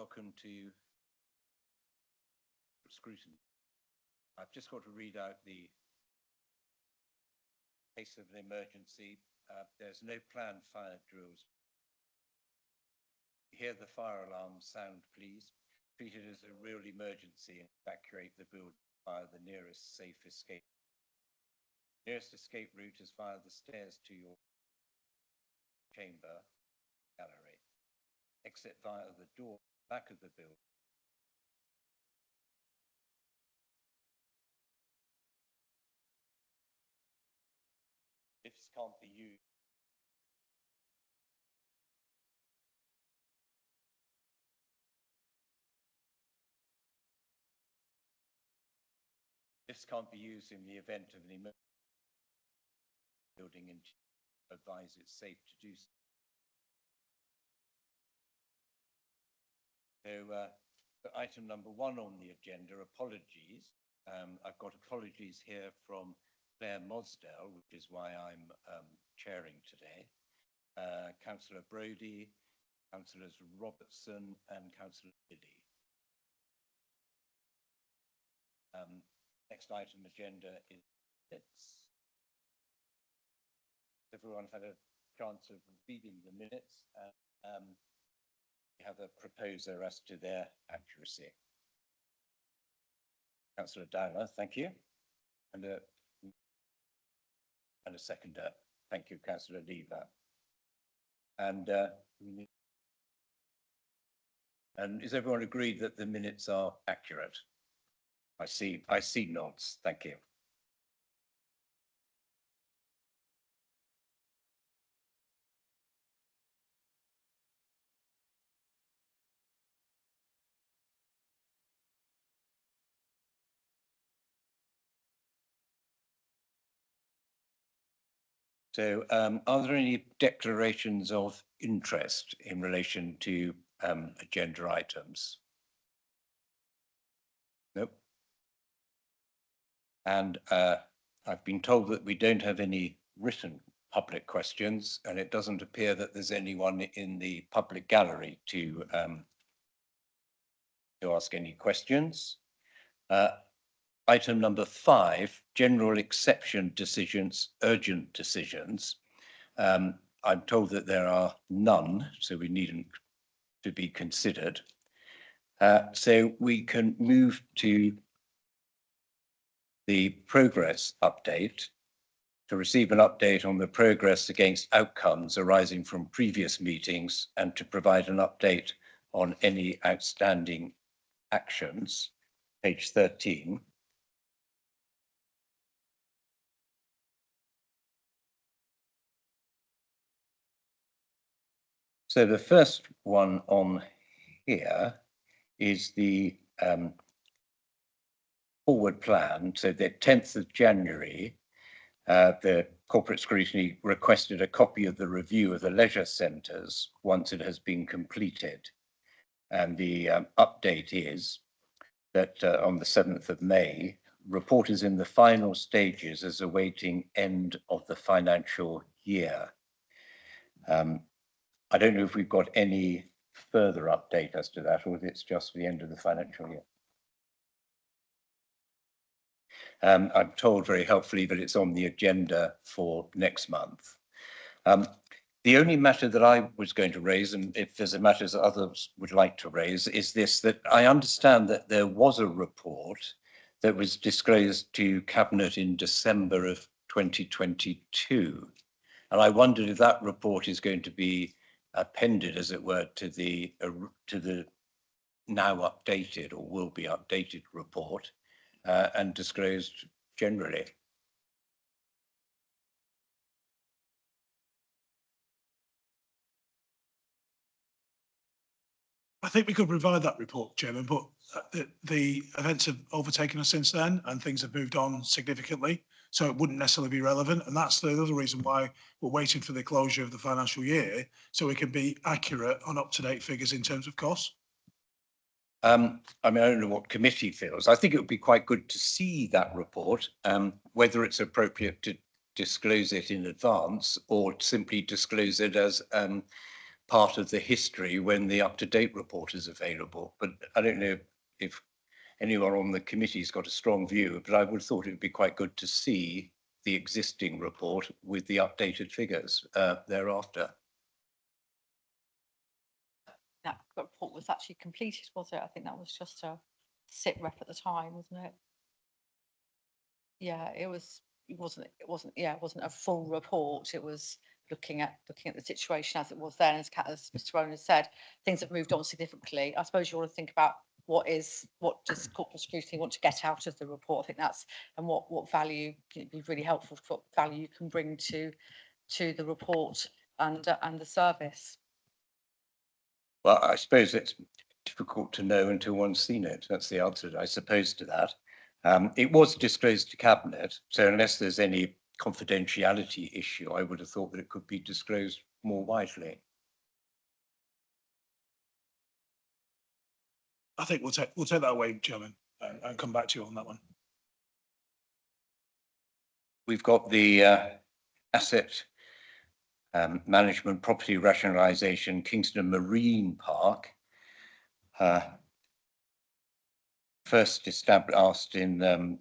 welcome to Scrutiny. I've just got to read out the case of an emergency. There's no planned fire drills. Hear the fire alarm sound, please. Treat it as a real emergency and evacuate the building via the nearest safe escape. Nearest escape route is via the stairs to your chamber gallery. Exit via the door back of the building. Lifts can't be used. Lifts can't be used in the event of an emergency. Building and advise it's safe to do so. So item number 1 on the agenda, apologies. I've got apologies here from Claire Mosdell, which is why I'm chairing today. Councillor Brodie, Councillors Robertson and Councillor Liddy. Next item agenda is minutes. Everyone had a chance of reading the minutes. We have a proposer as to their accuracy. Councillor Dowler, thank you. And a seconder. Thank you, Councillor Lever. And is everyone agreed that the minutes are accurate? I see nods. Thank you. So are there any declarations of interest in relation to agenda items? Nope. And I've been told that we don't have any written public questions, and it doesn't appear that there's anyone in the public gallery to ask any questions. Item number 5, general exception decisions, urgent decisions. I'm told that there are none, so we needn't to be considered. So we can move to the progress update, to receive an update on the progress against outcomes arising from previous meetings and to provide an update on any outstanding actions. Page 13. So the first one on here is the forward plan. So the 10th of January, the corporate scrutiny requested a copy of the review of the leisure centres once it has been completed. And the update is that on the 7th of May, report is in the final stages as awaiting end of the financial year. I don't know if we've got any further update as to that, or if it's just the end of the financial year. I'm told very helpfully that it's on the agenda for next month. The only matter that I was going to raise, and if there's a matter that others would like to raise, is this, that I understand that there was a report that was disclosed to Cabinet in December of 2022. And I wondered if that report is going to be appended, as it were, to the now updated or will be updated report and disclosed generally. I think we could provide that report, Chairman, but the events have overtaken us since then and things have moved on significantly. So it wouldn't necessarily be relevant. And that's the other reason why we're waiting for the closure of the financial year, so we can be accurate on up-to-date figures in terms of costs. I mean, I don't know what committee feels. I think it would be quite good to see that report, whether it's appropriate to disclose it in advance or simply disclose it as part of the history when the up-to-date report is available. But I don't know if anyone on the committee's got a strong view, but I would have thought it would be quite good to see the existing report with the updated figures thereafter. That report was actually completed, was it? I think that was just a sit rep at the time, wasn't it? Yeah, it was. It wasn't. Yeah, it wasn't a full report. It was looking at the situation as it was then. As Mr. Rowan has said, things have moved on significantly. I suppose you want to think about what does corporate scrutiny want to get out of the report. I think that's, and what value can be really helpful, what value you can bring to the report and the service. Well, I suppose it's difficult to know until one's seen it. That's the answer, I suppose, to that. It was disclosed to Cabinet, so unless there's any confidentiality issue, I would have thought that it could be disclosed more widely. I think we'll take that away, Chairman, and come back to you on that one. We've got the asset management property rationalisation Kingston Marine Park. First established in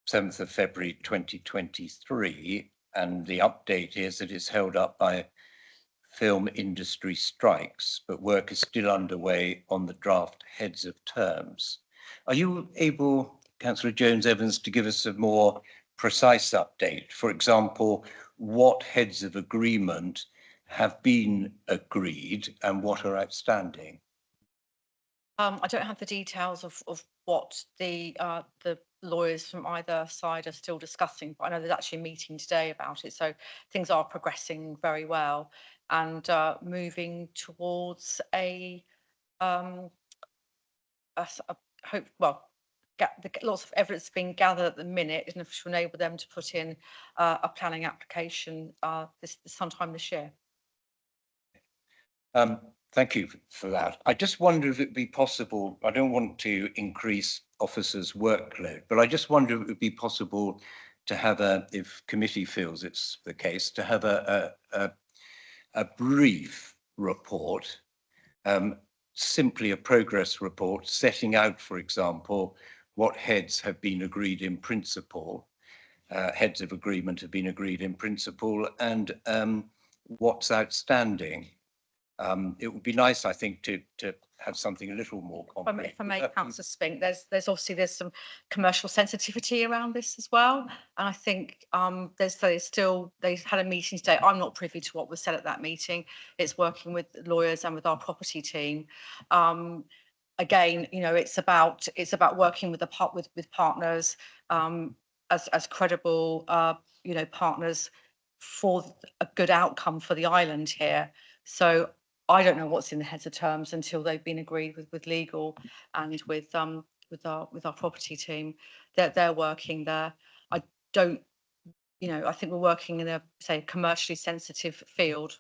7th of February 2023, and the update is that it's held up by film industry strikes, but work is still underway on the draft heads of terms. Are you able, Councillor Jones-Evans, to give us a more precise update? For example, what heads of agreement have been agreed and what are outstanding? I don't have the details of what the lawyers from either side are still discussing, but I know there's actually a meeting today about it. So things are progressing very well and moving towards lots of evidence being gathered at the minute and to enable them to put in a planning application sometime this year. Thank you for that. I just wonder if it'd be possible, I don't want to increase officers' workload, but I just wonder if it would be possible to have if committee feels it's the case, to have a brief report, simply a progress report setting out, for example, what heads have been agreed in principle, heads of agreement have been agreed in principle, and what's outstanding. It would be nice, I think, to have something a little more concrete. If I may, Councillor Spink, there's obviously some commercial sensitivity around this as well, and I think they had a meeting today. I'm not privy to what was said at that meeting. It's working with lawyers and with our property team. Again, you know, it's about working with partners as credible, you know, partners for a good outcome for the island here. So I don't know what's in the heads of terms until they've been agreed with legal and with our property team. They're working there. I don't, you know, I think we're working in a commercially sensitive field.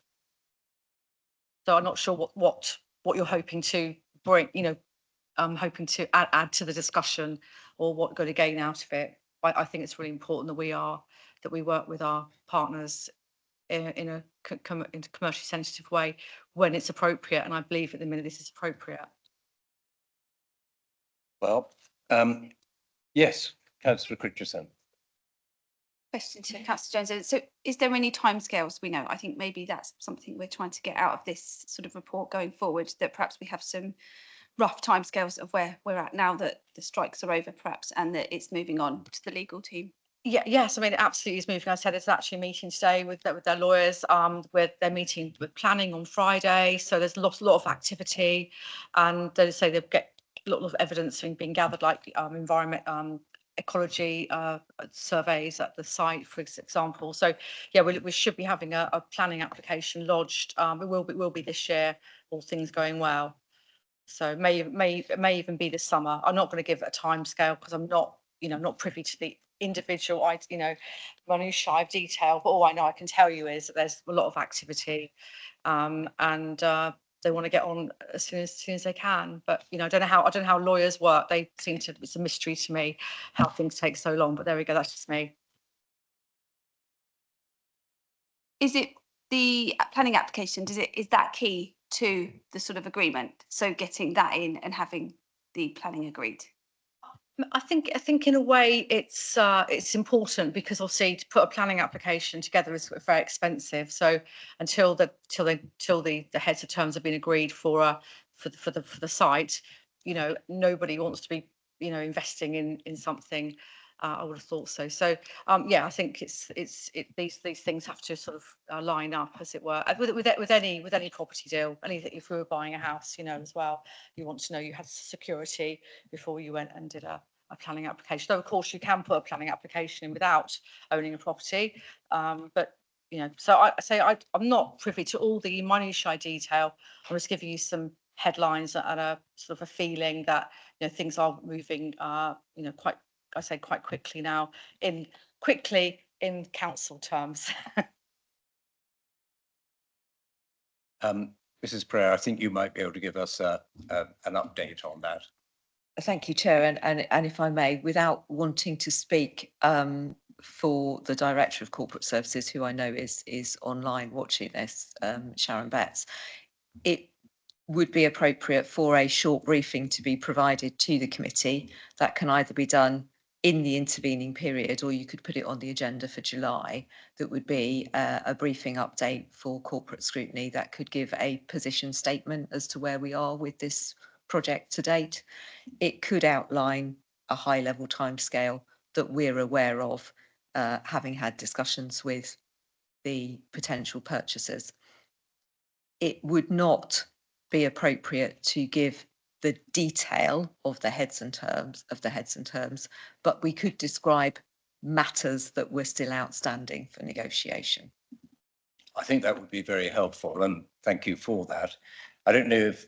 So I'm not sure what you're hoping to bring, you know, hoping to add to the discussion or what going to gain out of it. I think it's really important that we work with our partners in a commercially sensitive way when it's appropriate, and I believe at the minute this is appropriate. Well, yes, Councillor Richardson. Question to Councillor Jones. So is there any timescales we know? I think maybe that's something we're trying to get out of this sort of report going forward, that perhaps we have some rough timescales of where we're at now that the strikes are over perhaps, and that it's moving on to the legal team. Yes, I mean, it absolutely is moving. I said it's actually a meeting today with their lawyers, with their meeting with planning on Friday. So there's a lot of activity, and they say they'll get a lot of evidence being gathered, like environment, ecology surveys at the site, for example. So yeah, we should be having a planning application lodged. It will be this year, all things going well. So may even be this summer. I'm not going to give a time scale because I'm not privy to the individual, running shy of detail, but all I know I can tell you is that there's a lot of activity, and they want to get on as soon as they can. But I don't know how lawyers work. They seem to, it's a mystery to me how things take so long, but there we go, that's just me. Is it the planning application, is that key to the sort of agreement? So getting that in and having the planning agreed? I think in a way it's important because obviously to put a planning application together is very expensive. So until the heads of terms have been agreed for the site, you know, nobody wants to be, you know, investing in something. I would have thought so. So yeah, I think these things have to sort of line up, as it were. With any property deal, anything, if we were buying a house, you know, as well, you want to know you had security before you went and did a planning application. Though of course you can put a planning application in without owning a property, but you know, so I'm not privy to all the minutiae detail. I'm just giving you some headlines and a sort of a feeling that, you know, things are moving, you know, quite quickly now, in council terms. Mrs. Prayer, I think you might be able to give us an update on that. Thank you, Chair. And if I may, without wanting to speak for the Director of Corporate Services, who I know is online watching this, Sharon Betts, it would be appropriate for a short briefing to be provided to the committee. That can either be done in the intervening period, or you could put it on the agenda for July. That would be a briefing update for corporate scrutiny that could give a position statement as to where we are with this project to date. It could outline a high level timescale that we're aware of, having had discussions with the potential purchasers. It would not be appropriate to give the detail of the heads and terms, but we could describe matters that were still outstanding for negotiation. I think that would be very helpful, and thank you for that. I don't know if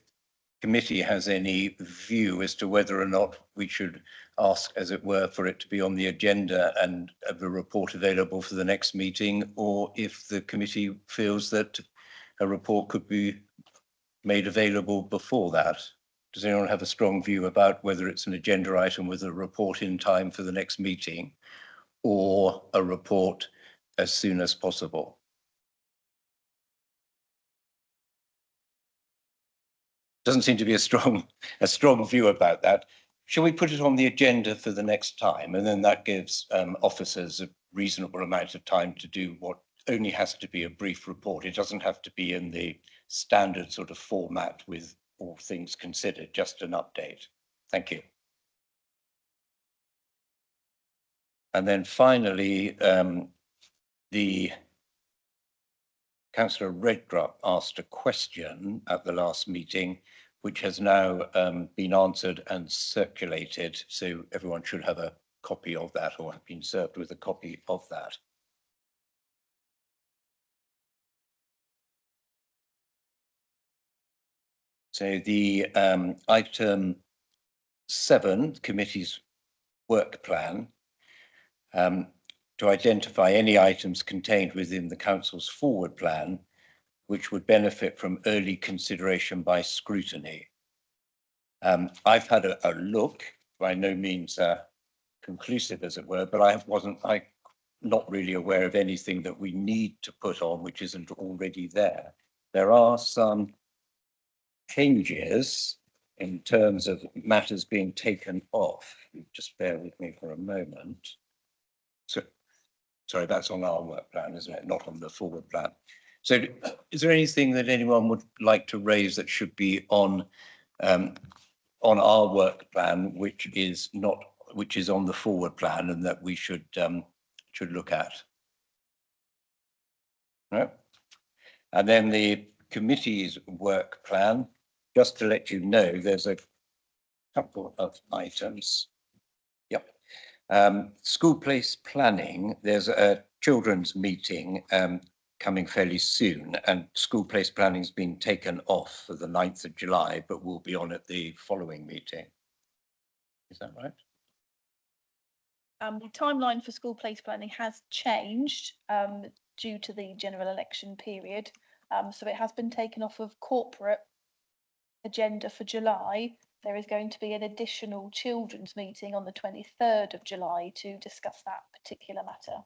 committee has any view as to whether or not we should ask, as it were, for it to be on the agenda and have a report available for the next meeting, or if the committee feels that a report could be made available before that. Does anyone have a strong view about whether it's an agenda item with a report in time for the next meeting, or a report as soon as possible? Doesn't seem to be a strong view about that. Shall we put it on the agenda for the next time? And then that gives officers a reasonable amount of time to do what only has to be a brief report. It doesn't have to be in the standard sort of format with all things considered, just an update. Thank you. And then finally, the Councillor Redrup asked a question at the last meeting, which has now been answered and circulated. So everyone should have a copy of that, or have been served with a copy of that. So the item 7, committee's work plan, to identify any items contained within the council's forward plan which would benefit from early consideration by scrutiny. I've had a look, by no means conclusive as it were, but I'm not really aware of anything that we need to put on which isn't already there. There are some changes in terms of matters being taken off. Just bear with me for a moment. So, sorry, that's on our work plan, isn't it? Not on the forward plan. So is there anything that anyone would like to raise that should be on our work plan, which is on the forward plan, and that we should look at? No? And then the committee's work plan, just to let you know, there's a couple of items. Yep. School place planning, there's a children's meeting coming fairly soon, and school place planning has been taken off for the 9th of July, but will be on at the following meeting. Is that right? The timeline for school place planning has changed due to the general election period. So it has been taken off of corporate agenda for July. There is going to be an additional children's meeting on the 23rd of July to discuss that particular matter.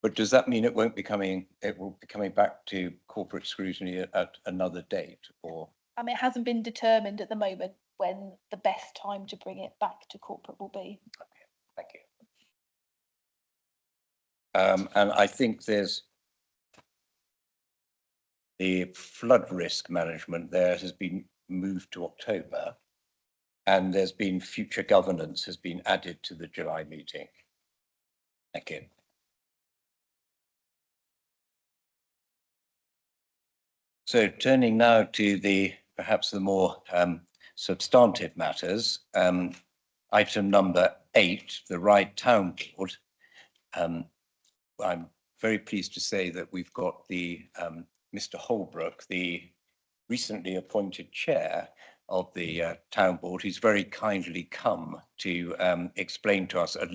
But does that mean it won't be coming, it will be coming back to corporate scrutiny at another date, or? It hasn't been determined at the moment when the best time to bring it back to corporate will be. Thank you. And I think there's the flood risk management there has been moved to October, and there's been future governance has been added to the July meeting. Thank you. So turning now to perhaps the more substantive matters, item number 8, the Ryde Town Board. I'm very pleased to say that we've got the Mr. Holbrook, the recently appointed chair of the town board, who's very kindly come to explain to us a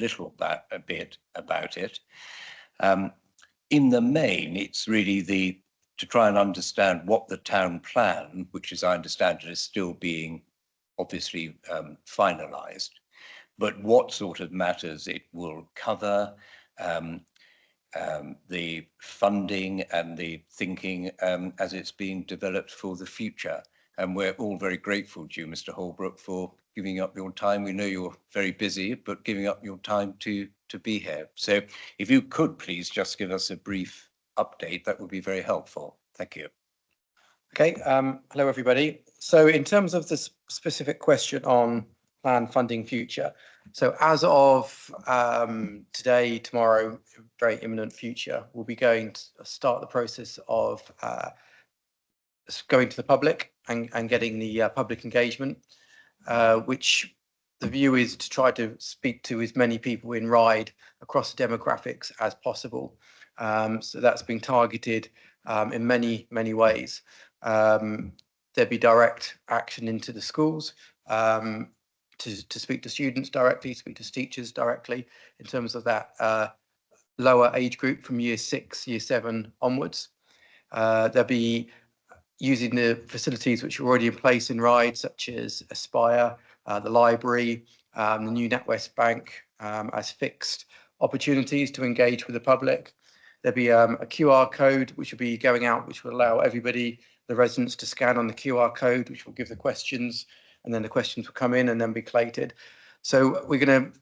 bit about it. In the main, it's really to try and understand what the town plan, which as I understand it is still being obviously finalised, but what sort of matters it will cover, the funding and the thinking as it's being developed for the future. And we're all very grateful to you, Mr. Holbrook, for giving up your time. We know you're very busy, but giving up your time to be here. So if you could please just give us a brief update, that would be very helpful. Thank you. Okay, hello everybody. So in terms of the specific question on plan funding future, so as of today, tomorrow, very imminent future, we'll be going to start the process of going to the public and getting the public engagement, which the view is to try to speak to as many people in Ryde across the demographics as possible. So that's been targeted in many ways. There'd be direct action into the schools to speak to students directly, speak to teachers directly in terms of that lower age group from year 6, year 7 onwards. There'll be using the facilities which are already in place in Ryde, such as Aspire, the library, the new NatWest Bank as fixed opportunities to engage with the public. There'll be a QR code which will be going out, which will allow everybody, the residents, to scan on the QR code, which will give the questions, and then the questions will come in and then be collated. So we're going to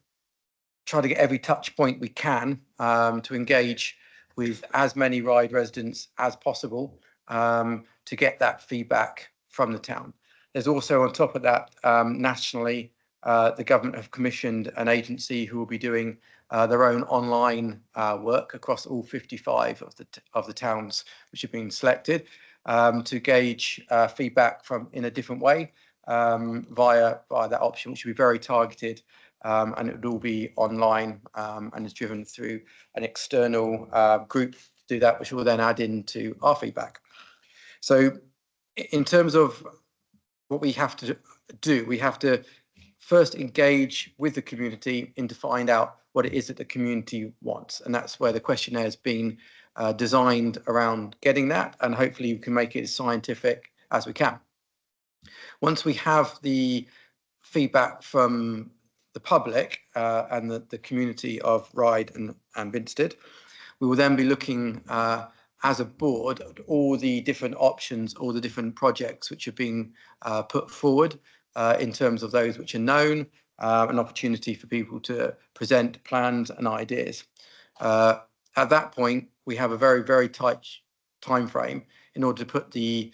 try to get every touch point we can to engage with as many Ryde residents as possible to get that feedback from the town. There's also, on top of that, nationally, the government have commissioned an agency who will be doing their own online work across all 55 of the towns which have been selected to gauge feedback from in a different way via that option, which will be very targeted, and it would all be online and is driven through an external group to do that, which will then add into our feedback. So in terms of what we have to do, we have to first engage with the community and to find out what it is that the community wants. And that's where the questionnaire has been designed around getting that, and hopefully we can make it as scientific as we can. Once we have the feedback from the public and the community of Ryde and Binstead, we will then be looking as a board at all the different options, all the different projects which are being put forward in terms of those which are known, an opportunity for people to present plans and ideas. At that point, we have a very tight time frame in order to put the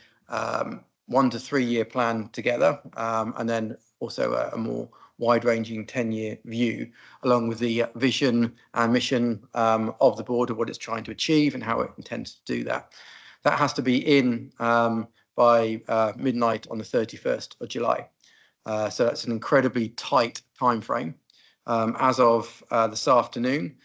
1 to 3 year plan together, and then also a more wide-ranging 10-year view, along with the vision and mission of the board of what it's trying to achieve and how it intends to do that. That has to be in by midnight on the 31st of July. So that's an incredibly tight time frame. As of this afternoon,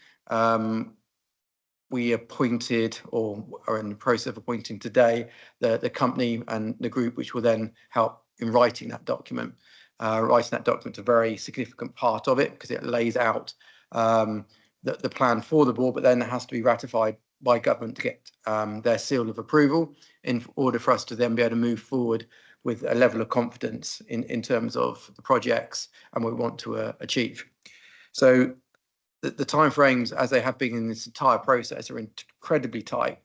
we appointed, or are in the process of appointing today, the company and the group which will then help in writing that document. Writing that document is a very significant part of it because it lays out the plan for the board, but then it has to be ratified by government to get their seal of approval in order for us to then be able to move forward with a level of confidence in terms of the projects and what we want to achieve. So the timeframes, as they have been in this entire process, are incredibly tight,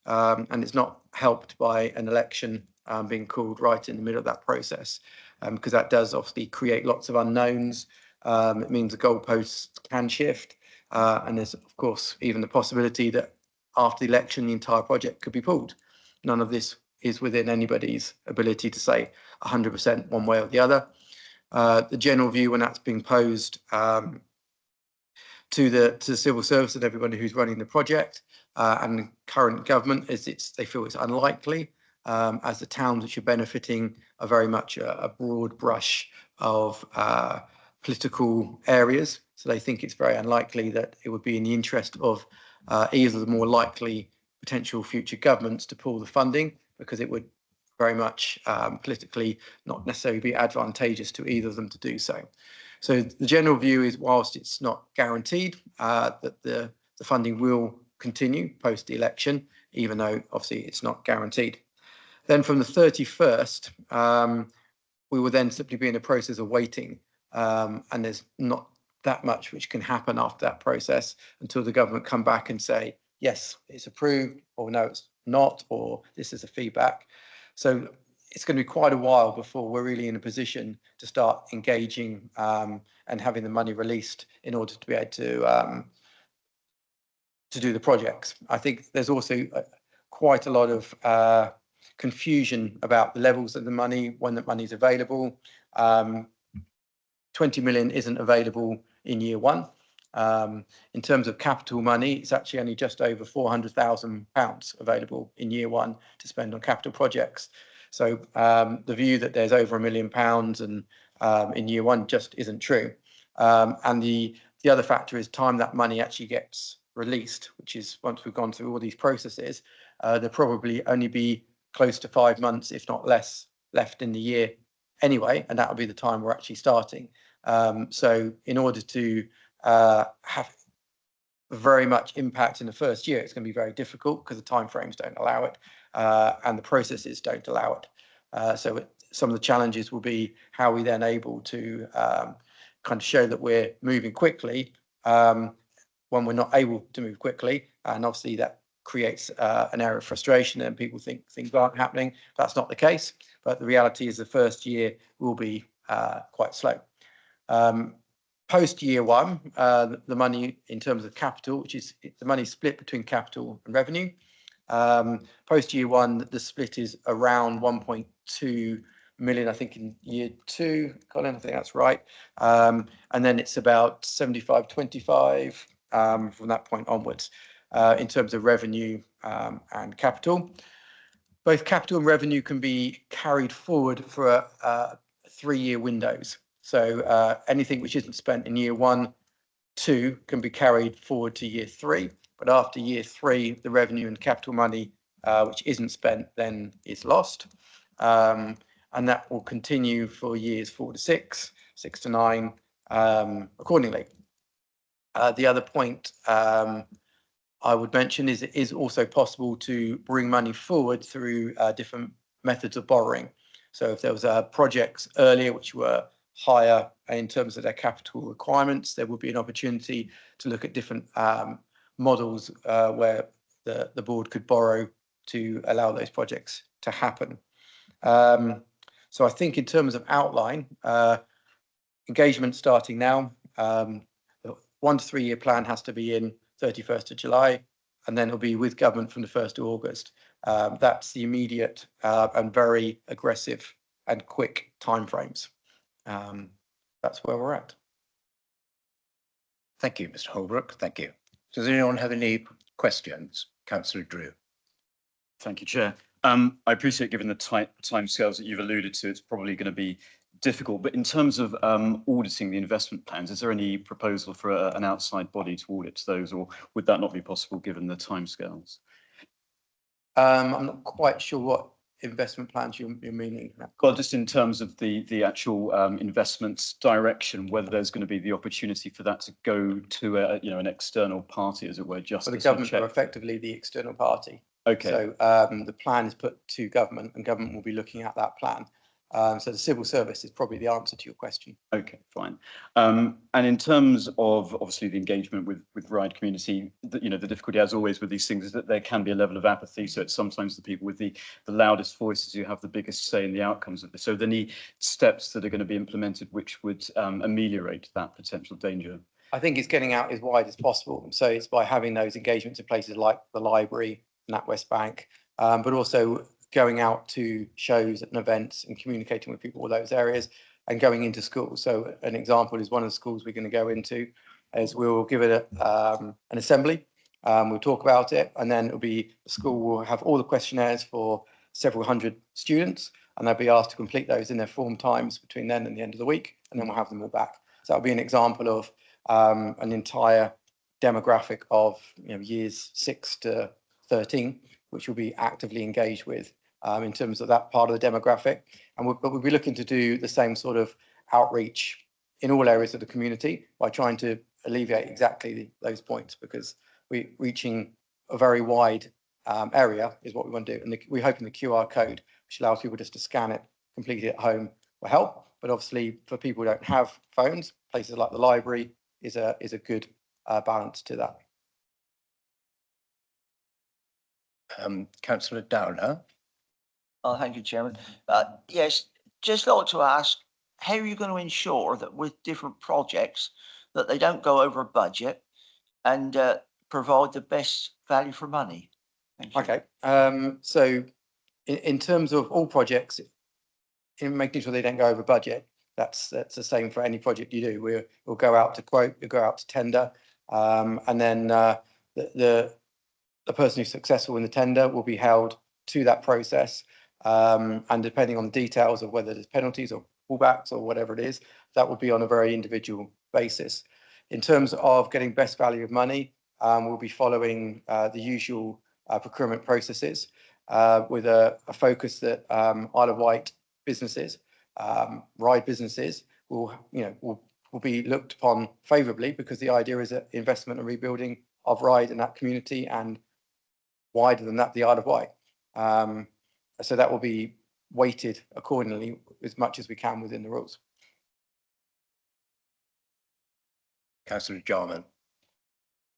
and it's not helped by an election being called right in the middle of that process, because that does obviously create lots of unknowns. It means the goalposts can shift, and there's of course even the possibility that after the election the entire project could be pulled. None of this is within anybody's ability to say 100% one way or the other. The general view when that's being posed to the civil service and everybody who's running the project and the current government is they feel it's unlikely, as the towns which are benefiting are very much a broad brush of political areas. So they think it's very unlikely that it would be in the interest of either of the more likely potential future governments to pull the funding, because it would very much politically not necessarily be advantageous to either of them to do so. So the general view is, whilst it's not guaranteed that the funding will continue post the election, even though obviously it's not guaranteed. Then from the 31st, we will then simply be in a process of waiting, and there's not that much which can happen after that process until the government come back and say, yes, it's approved, or no, it's not, or this is the feedback. So it's going to be quite a while before we're really in a position to start engaging and having the money released in order to be able to do the projects. I think there's also quite a lot of confusion about the levels of the money, when that money is available. 20 million isn't available in year one. In terms of capital money, it's actually only just over £400,000 available in year one to spend on capital projects. So the view that there's over £1 million and in year one just isn't true. And the other factor is time that money actually gets released, which is once we've gone through all these processes, there'll probably only be close to 5 months, if not less, left in the year anyway, and that'll be the time we're actually starting. So in order to have very much impact in the first year, it's going to be very difficult because the timeframes don't allow it, and the processes don't allow it. So some of the challenges will be how we then able to kind of show that we're moving quickly when we're not able to move quickly, and obviously that creates an area of frustration and people think things aren't happening. That's not the case, but the reality is the first year will be quite slow. Post year one, the money in terms of capital, which is the money split between capital and revenue. Post year one, the split is around 1.2 million, I think, in year two. Colin, I think that's right. And then it's about 75-25 from that point onwards in terms of revenue and capital. Both capital and revenue can be carried forward for 3-year windows. So anything which isn't spent in year 1, 2 can be carried forward to year 3. But after year 3, the revenue and capital money which isn't spent then is lost. And that will continue for years 4 to 6, 6 to 9, accordingly. The other point I would mention is it is also possible to bring money forward through different methods of borrowing. So if there was projects earlier which were higher in terms of their capital requirements, there would be an opportunity to look at different models where the board could borrow to allow those projects to happen. So I think in terms of outline, engagement starting now, the 1 to 3 year plan has to be in 31st of July, and then it'll be with government from the 1st of August. That's the immediate and very aggressive and quick timeframes. That's where we're at. Thank you, Mr. Holbrook. Thank you. Does anyone have any questions? Councillor Drew. Thank you, Chair. I appreciate, given the tight timescales that you've alluded to, it's probably going to be difficult. But in terms of auditing the investment plans, is there any proposal for an outside body to audit those, or would that not be possible given the timescales? I'm not quite sure what investment plans you're meaning. Well, just in terms of the actual investments direction, whether there's going to be the opportunity for that to go to an external party, as it were, just the government are effectively the external party. Okay. So the plan is put to government, and government will be looking at that plan. So the civil service is probably the answer to your question. Okay, fine. And in terms of obviously the engagement with Ryde community, the difficulty as always with these things is that there can be a level of apathy. So it's sometimes the people with the loudest voices who have the biggest say in the outcomes of this. So are there any steps that are going to be implemented which would ameliorate that potential danger? I think it's getting out as wide as possible. So it's by having those engagements in places like the library, NatWest Bank, but also going out to shows and events and communicating with people in those areas and going into schools. So an example is one of the schools we're going to go into is we'll give it an assembly. We'll talk about it, and then it'll be the school will have all the questionnaires for several hundred students, and they'll be asked to complete those in their form times between then and the end of the week, and then we'll have them all back. So that'll be an example of an entire demographic of years 6 to 13, which will be actively engaged with in terms of that part of the demographic. But we'll be looking to do the same sort of outreach in all areas of the community by trying to alleviate exactly those points, because we're reaching a very wide area is what we want to do. And we're hoping the QR code, which allows people just to scan it, complete it at home, will help. But obviously for people who don't have phones, places like the library is a good balance to that. Councillor Downer. Oh, thank you, Chairman. Yes, just like to ask, how are you going to ensure that with different projects that they don't go over budget and provide the best value for money? Thank you. Okay, so in terms of all projects, in making sure they don't go over budget, that's the same for any project you do. We'll go out to quote, we'll go out to tender, and then the person who's successful in the tender will be held to that process. And depending on the details of whether there's penalties or pullbacks or whatever it is, that will be on a very individual basis. In terms of getting best value of money, we'll be following the usual procurement processes with a focus that Isle of Wight businesses, Ryde businesses will be looked upon favourably, because the idea is that investment and rebuilding of Ryde in that community and wider than that, the Isle of Wight. So that will be weighted accordingly as much as we can within the rules. Councillor Jarman.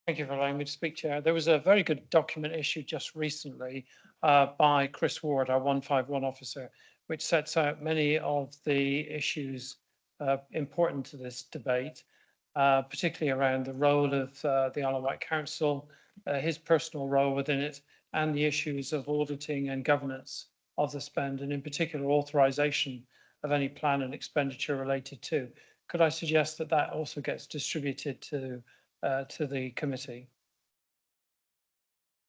Thank you for allowing me to speak, Chair. There was a very good document issued just recently by Chris Ward, our 151 officer, which sets out many of the issues important to this debate, particularly around the role of the Isle of Wight Council, his personal role within it, and the issues of auditing and governance of the spend, and in particular authorisation of any plan and expenditure related to. Could I suggest that that also gets distributed to the committee?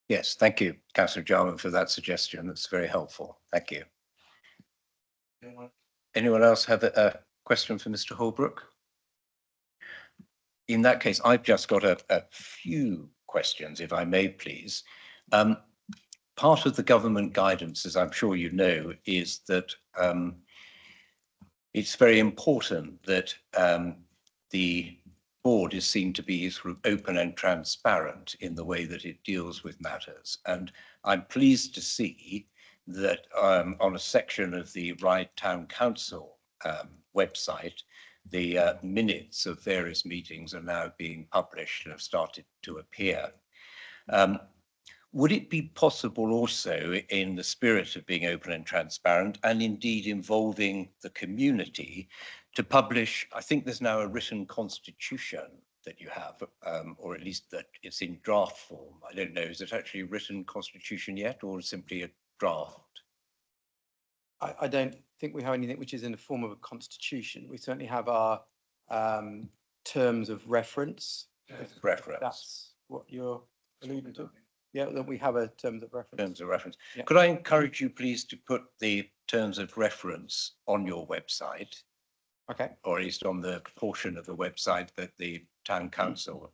Yes, thank you, Councillor Jarman, for that suggestion. That's very helpful. Thank you. Anyone else have a question for Mr. Holbrook? In that case, I've just got a few questions, if I may, please. Part of the government guidance, as I'm sure you know, is that it's very important that the board is seen to be sort of open and transparent in the way that it deals with matters. And I'm pleased to see that on a section of the Ryde Town Council website, the minutes of various meetings are now being published and have started to appear. Would it be possible also, in the spirit of being open and transparent, and indeed involving the community, to publish, I think there's now a written constitution that you have, or at least that it's in draft form. I don't know, is it actually a written constitution yet, or simply a draft? I don't think we have anything which is in the form of a constitution. We certainly have our terms of reference. Reference. That's what you're alluding to. Yeah, that we have a terms of reference. Terms of reference. Yeah. Could I encourage you, please, to put the terms of reference on your website? Okay. Or at least on the portion of the website that the town council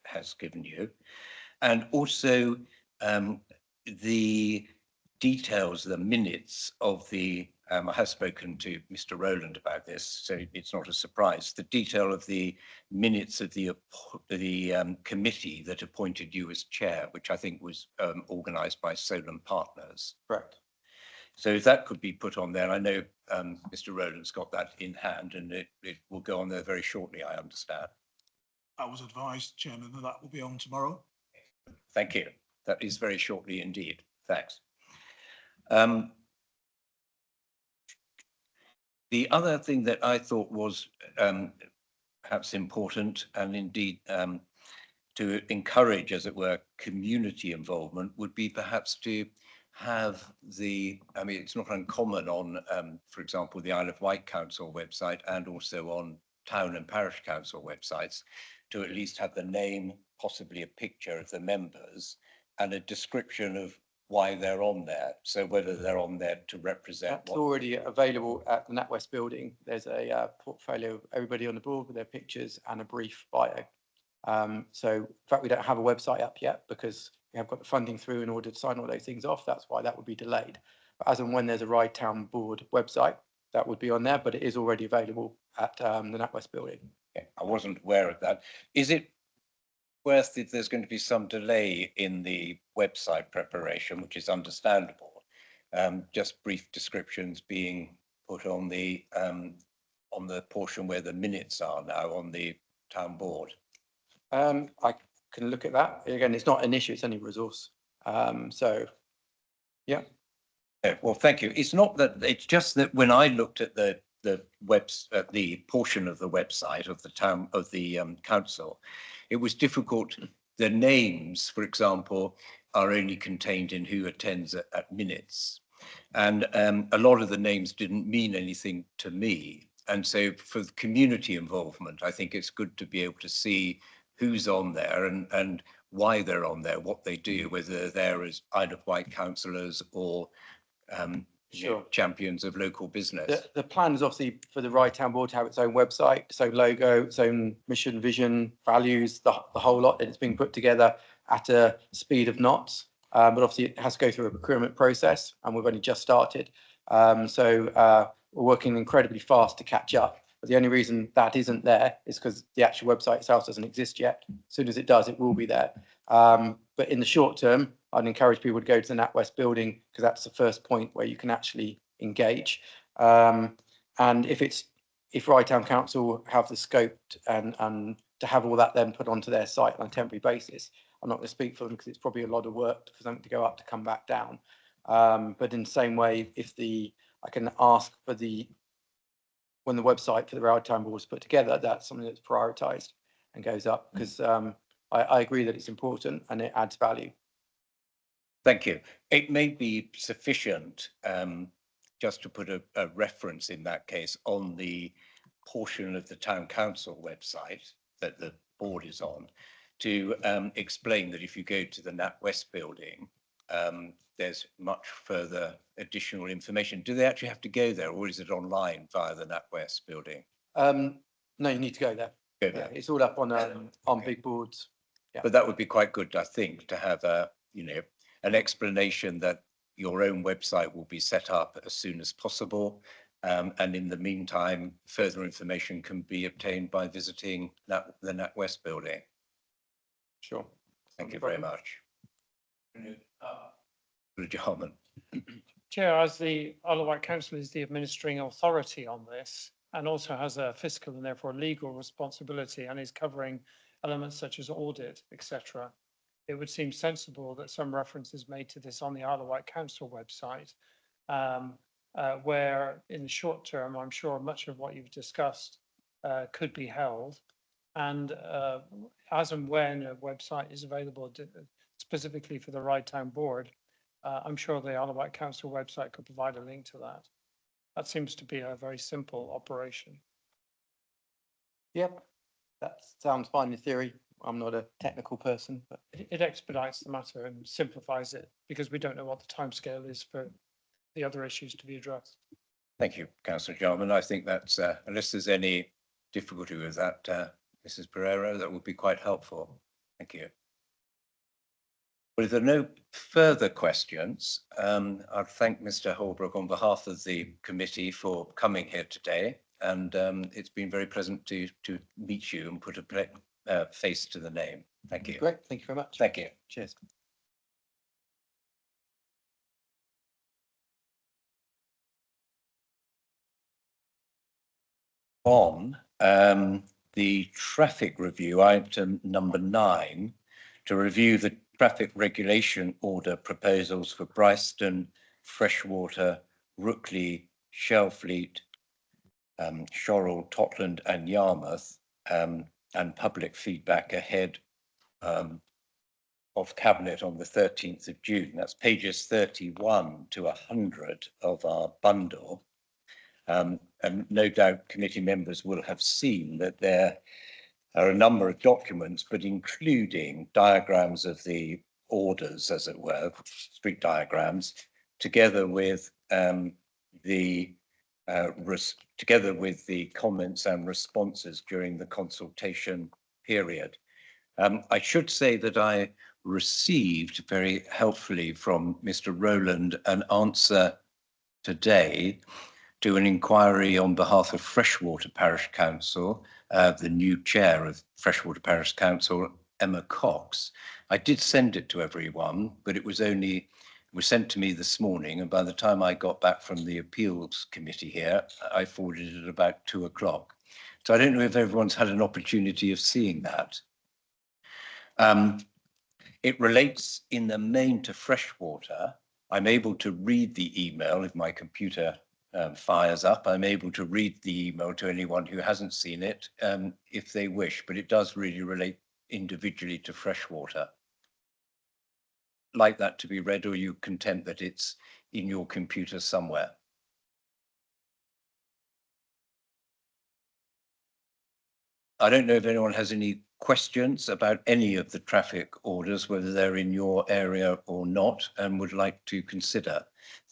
has given you. And also the details, the minutes of the, I have spoken to Mr. Rowland about this, so it's not a surprise, the detail of the minutes of the committee that appointed you as chair, which I think was organised by Solon Partners. Correct. So if that could be put on there, I know Mr. Rowland's got that in hand, and it will go on there very shortly, I understand. I was advised, Chairman, that that will be on tomorrow. Thank you. That is very shortly indeed. Thanks. The other thing that I thought was perhaps important, and indeed to encourage, as it were, community involvement, would be perhaps to have I mean, it's not uncommon on, for example, the Isle of Wight Council website and also on town and parish council websites, to at least have the name, possibly a picture of the members and a description of why they're on there. So whether they're on there to represent. That's already available at the NatWest building. There's a portfolio of everybody on the board with their pictures and a brief bio. So in fact, we don't have a website up yet because we have got the funding through in order to sign all those things off. That's why that would be delayed. But as and when there's a Ryde Town Board website, that would be on there, but it is already available at the NatWest building. Okay, I wasn't aware of that. Is it worth if there's going to be some delay in the website preparation, which is understandable, just brief descriptions being put on the portion where the minutes are now on the town board? I can look at that. Again, it's not an issue, it's only resource. So, yeah. Well, thank you. It's not that, it's just that when I looked at the the portion of the website of the town, of the council, it was difficult. The names, for example, are only contained in who attends at minutes. And a lot of the names didn't mean anything to me. And so for the community involvement, I think it's good to be able to see who's on there and why they're on there, what they do, whether they're as Isle of Wight councillors or Sure. champions of local business. The plan is obviously for the Ryde Town Board to have its own website, its own logo, its own mission, vision, values, the whole lot. And it's being put together at a speed of knots. But obviously it has to go through a procurement process and we've only just started. So we're working incredibly fast to catch up. But the only reason that isn't there is because the actual website itself doesn't exist yet. As soon as it does, it will be there. But in the short term, I'd encourage people to go to the NatWest building because that's the first point where you can actually engage. And if Ryde Town Council have the scope and to have all that then put onto their site on a temporary basis, I'm not going to speak for them because it's probably a lot of work for something to go up to come back down. But in the same way, I can ask for when the website for the Ryde Town Board is put together, that's something that's prioritised and goes up because I agree that it's important and it adds value. Thank you. It may be sufficient just to put a reference in that case on the portion of the town council website that the board is on to explain that if you go to the NatWest building, there's much further additional information. Do they actually have to go there or is it online via the NatWest building? No, you need to go there. Go there. Yeah, it's all up on big boards. Yeah. But that would be quite good, I think, to have an explanation that your own website will be set up as soon as possible. And in the meantime, further information can be obtained by visiting the NatWest building. Sure. Thank you very much. Jarman. Chair, as the Isle of Wight Council is the administering authority on this and also has a fiscal and therefore legal responsibility and is covering elements such as audit, etc. It would seem sensible that some reference is made to this on the Isle of Wight Council website, where in the short term, I'm sure much of what you've discussed could be held. And as and when a website is available specifically for the Ryde Town Board, I'm sure the Isle of Wight Council website could provide a link to that. That seems to be a very simple operation. Yep, that sounds fine in theory. I'm not a technical person, but It expedites the matter and simplifies it because we don't know what the timescale is for the other issues to be addressed. Thank you, Councillor Jarman. I think that's, unless there's any difficulty with that, Mrs. Pereira, that would be quite helpful. Thank you. Well, if there are no further questions, I'd thank Mr. Holbrook on behalf of the committee for coming here today. And it's been very pleasant to meet you and put a face to the name. Thank you. great. Thank you very much. Thank you. Cheers. on the traffic review, item number 9, to review the traffic regulation order proposals for Bryston, Freshwater, Rookley, Shelfleet, Shorrell, Totland and Yarmouth, and public feedback ahead of Cabinet on the 13th of June. That's pages 31 to 100 of our bundle. And no doubt committee members will have seen that there are a number of documents, but including diagrams of the orders, as it were, street diagrams, together with the comments and responses during the consultation period. I should say that I received very helpfully from Mr. Rowland an answer today to an inquiry on behalf of Freshwater Parish Council, the new chair of Freshwater Parish Council, Emma Cox. I did send it to everyone, but it was sent to me this morning, and by the time I got back from the appeals committee here, I forwarded it about 2 o'clock. So I don't know if everyone's had an opportunity of seeing that. It relates in the main to freshwater. I'm able to read the email if my computer fires up. I'm able to read the email to anyone who hasn't seen it if they wish, but it does really relate individually to freshwater. Like that to be read, or are you content that it's in your computer somewhere? I don't know if anyone has any questions about any of the traffic orders, whether they're in your area or not, and would like to consider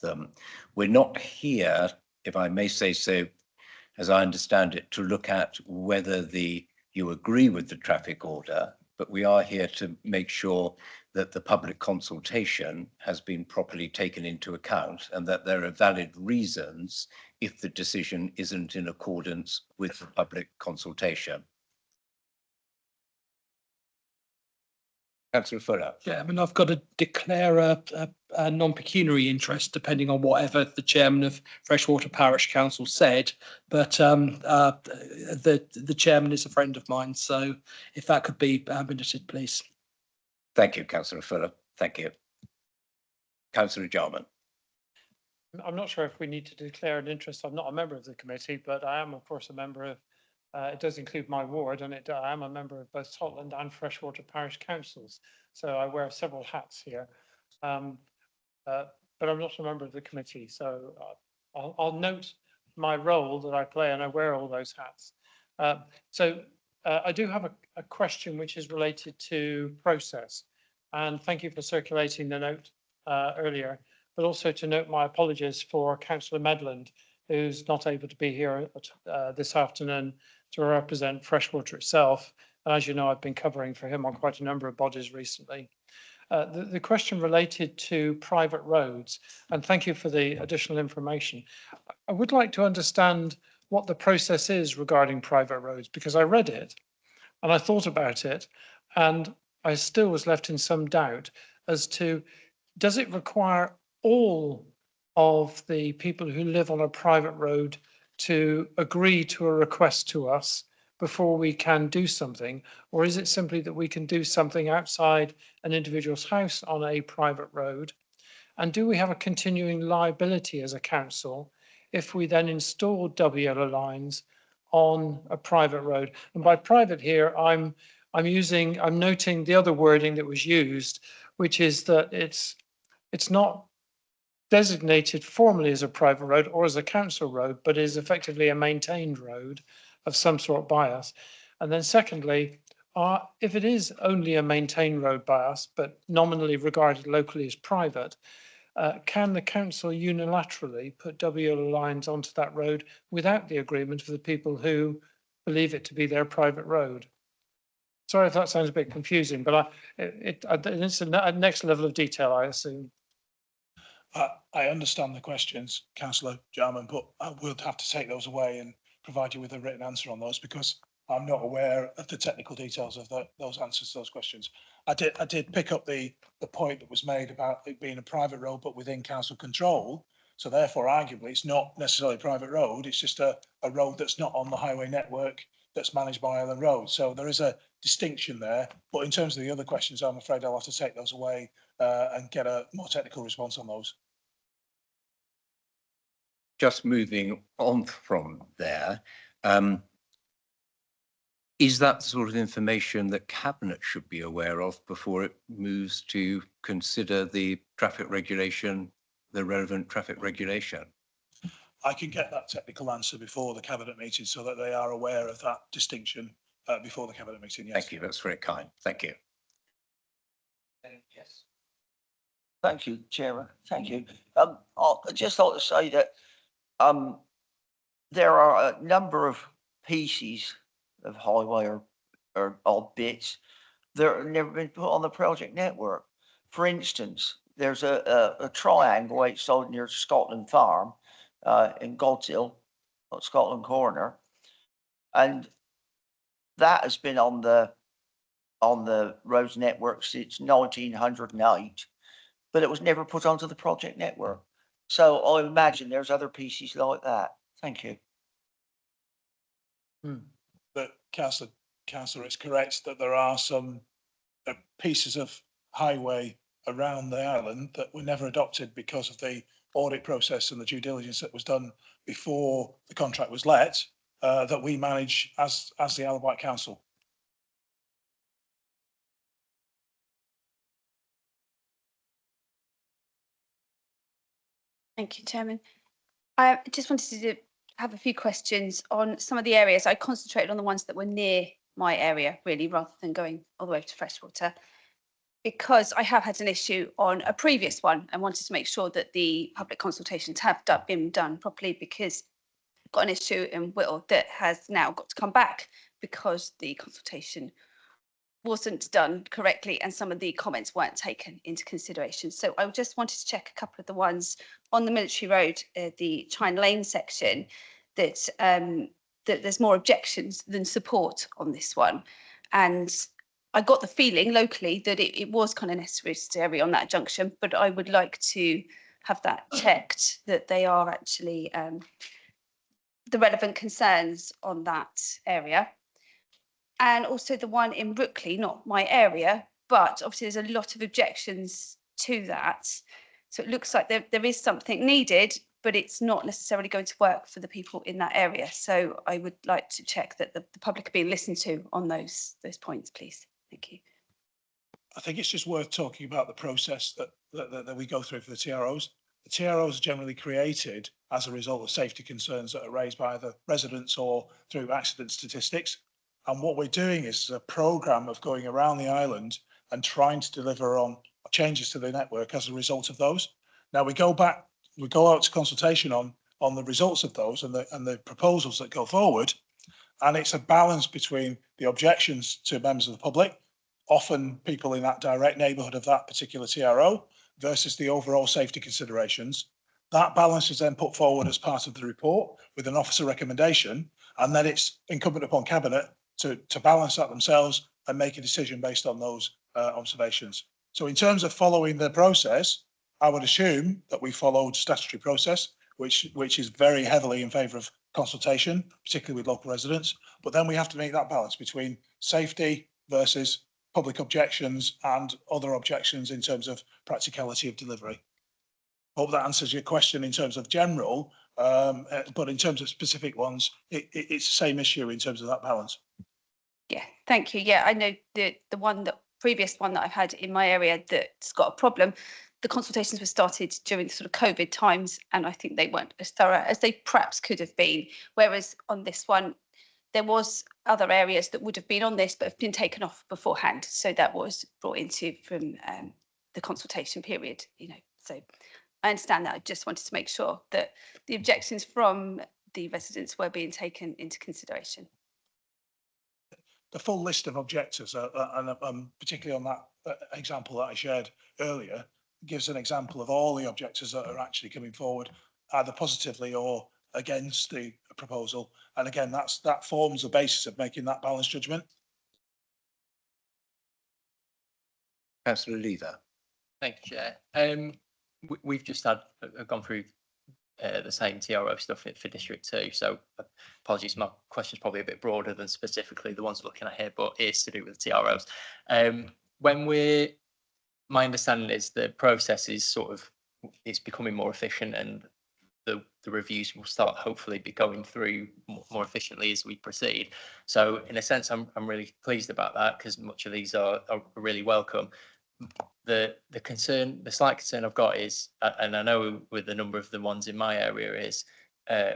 them. We're not here, if I may say so, as I understand it, to look at whether you agree with the traffic order, but we are here to make sure that the public consultation has been properly taken into account and that there are valid reasons if the decision isn't in accordance with the public consultation. Councillor Fuller. Yeah, I mean, I've got to declare a non-pecuniary interest depending on whatever the chairman of Freshwater Parish Council said. But the chairman is a friend of mine, so if that could be minuted, please. Thank you, Councillor Fuller. Thank you. Councillor Jarman. I'm not sure if we need to declare an interest. I'm not a member of the committee, but I am, of course, a member of. It does include my ward, and I am a member of both Totland and Freshwater Parish Councils. So I wear several hats here, but I'm not a member of the committee. So I'll note my role that I play, and I wear all those hats. I do have a question which is related to process, and thank you for circulating the note earlier, but also to note my apologies for Councillor Medland, who's not able to be here this afternoon to represent Freshwater itself. And as you know, I've been covering for him on quite a number of bodies recently. The question related to private roads, and thank you for the additional information. I would like to understand what the process is regarding private roads, because I read it and I thought about it, and I still was left in some doubt as to, does it require all of the people who live on a private road to agree to a request to us before we can do something? Or is it simply that we can do something outside an individual's house on a private road? And do we have a continuing liability as a council if we then install double yellow lines on a private road? And by private here, I'm noting the other wording that was used, which is that it's not designated formally as a private road or as a council road, but is effectively a maintained road of some sort by us. And then secondly, if it is only a maintained road by us, but nominally regarded locally as private, can the council unilaterally put double yellow lines onto that road without the agreement of the people who believe it to be their private road? Sorry if that sounds a bit confusing, but it's a next level of detail, I assume. I understand the questions, Councillor Jarman, but I will have to take those away and provide you with a written answer on those, because I'm not aware of the technical details of those answers to those questions. I did pick up the point that was made about it being a private road, but within council control. So therefore, arguably, it's not necessarily a private road. It's just a road that's not on the highway network that's managed by Island Road. So there is a distinction there. But in terms of the other questions, I'm afraid I'll have to take those away and get a more technical response on those. Just moving on from there, is that the sort of information that Cabinet should be aware of before it moves to consider the traffic regulation, the relevant traffic regulation? I can get that technical answer before the Cabinet meeting so that they are aware of that distinction before the Cabinet meeting, yes. Thank you, that's very kind. Thank you. Yes. Thank you, Chairman. Thank you. I'd just like to say that there are a number of pieces of highway or odd bits that have never been put on the project network. For instance, there's a triangle outside near Scotland Farm in Godshill, Scotland Corner, and that has been on the roads network since 1908, but it was never put onto the project network. So I imagine there's other pieces like that. Thank you. But Councillor, it's correct that there are some pieces of highway around the island that were never adopted because of the audit process and the due diligence that was done before the contract was let, that we manage as the Isle of Wight Council. Thank you, Chairman. I just wanted to have a few questions on some of the areas. I concentrated on the ones that were near my area, really, rather than going all the way to Freshwater, because I have had an issue on a previous one and wanted to make sure that the public consultations have been done properly, because I've got an issue in Whittle that has now got to come back because the consultation wasn't done correctly and some of the comments weren't taken into consideration. So I just wanted to check a couple of the ones on the Military Road, the Chine Lane section, that that there's more objections than support on this one. And I got the feeling locally that it was kind of necessary on that junction, but I would like to have that checked, that they are actually the relevant concerns on that area. And also the one in Brooklyn, not my area, but obviously there's a lot of objections to that. So it looks like there is something needed, but it's not necessarily going to work for the people in that area. So I would like to check that the public are being listened to on those points, please. Thank you. I think it's just worth talking about the process that we go through for the TROs. The TROs are generally created as a result of safety concerns that are raised by either residents or through accident statistics. And what we're doing is a programme of going around the island and trying to deliver on changes to the network as a result of those. Now we go out to consultation on the results of those and the proposals that go forward. And it's a balance between the objections to members of the public, often people in that direct neighbourhood of that particular TRO, versus the overall safety considerations. That balance is then put forward as part of the report with an officer recommendation, and then it's incumbent upon Cabinet to balance that themselves and make a decision based on those observations. So in terms of following the process, I would assume that we followed statutory process, which is very heavily in favour of consultation, particularly with local residents. But then we have to make that balance between safety versus public objections and other objections in terms of practicality of delivery. Hope that answers your question in terms of general, but in terms of specific ones, it's the same issue in terms of that balance. Yeah, thank you. Yeah, I know the previous one that I've had in my area that's got a problem. The consultations were started during the sort of COVID times, and I think they weren't as thorough as they perhaps could have been. Whereas on this one, there was other areas that would have been on this but have been taken off beforehand. So that was brought into from the consultation period, you know. So I understand that. I just wanted to make sure that the objections from the residents were being taken into consideration. The full list of objectors, and particularly on that example that I shared earlier, gives an example of all the objectors that are actually coming forward, either positively or against the proposal. And again, that forms the basis of making that balanced judgment. Councillor Lever. Thank you, Chair. We've just gone through the same TRO stuff for District 2. So apologies, my question's probably a bit broader than specifically the ones we're looking at here, but it's to do with TROs. My understanding is the process is it's becoming more efficient, and the reviews will start hopefully be going through more efficiently as we proceed. So in a sense, I'm really pleased about that, because much of these are really welcome. The slight concern I've got is, and I know with the number of the ones in my area, is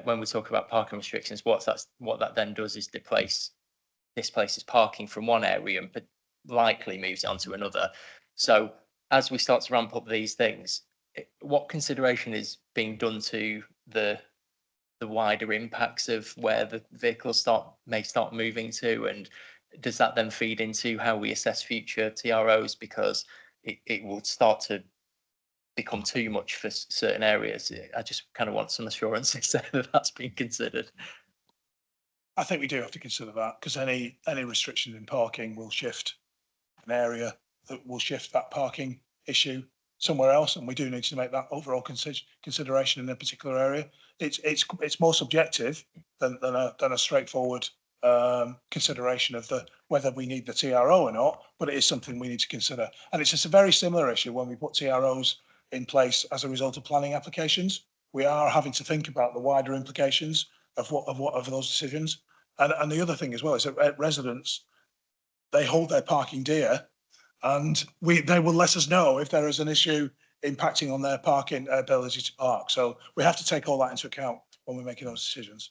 when we talk about parking restrictions, what that then does is displaces parking from one area and likely moves it onto another. So as we start to ramp up these things, what consideration is being done to the wider impacts of where the vehicles may start moving to, and does that then feed into how we assess future TROs, because it will start to become too much for certain areas? I just kind of want some assurances that that's being considered. I think we do have to consider that, because any restrictions in parking will shift an area, that will shift that parking issue somewhere else, and we do need to make that overall consideration in a particular area. It's more subjective than a straightforward consideration of whether we need the TRO or not, but it is something we need to consider. And it's just a very similar issue when we put TROs in place as a result of planning applications. We are having to think about the wider implications of those decisions. And the other thing as well is that residents, they hold their parking dear, and they will let us know if there is an issue impacting on their parking ability to park. So we have to take all that into account when we're making those decisions.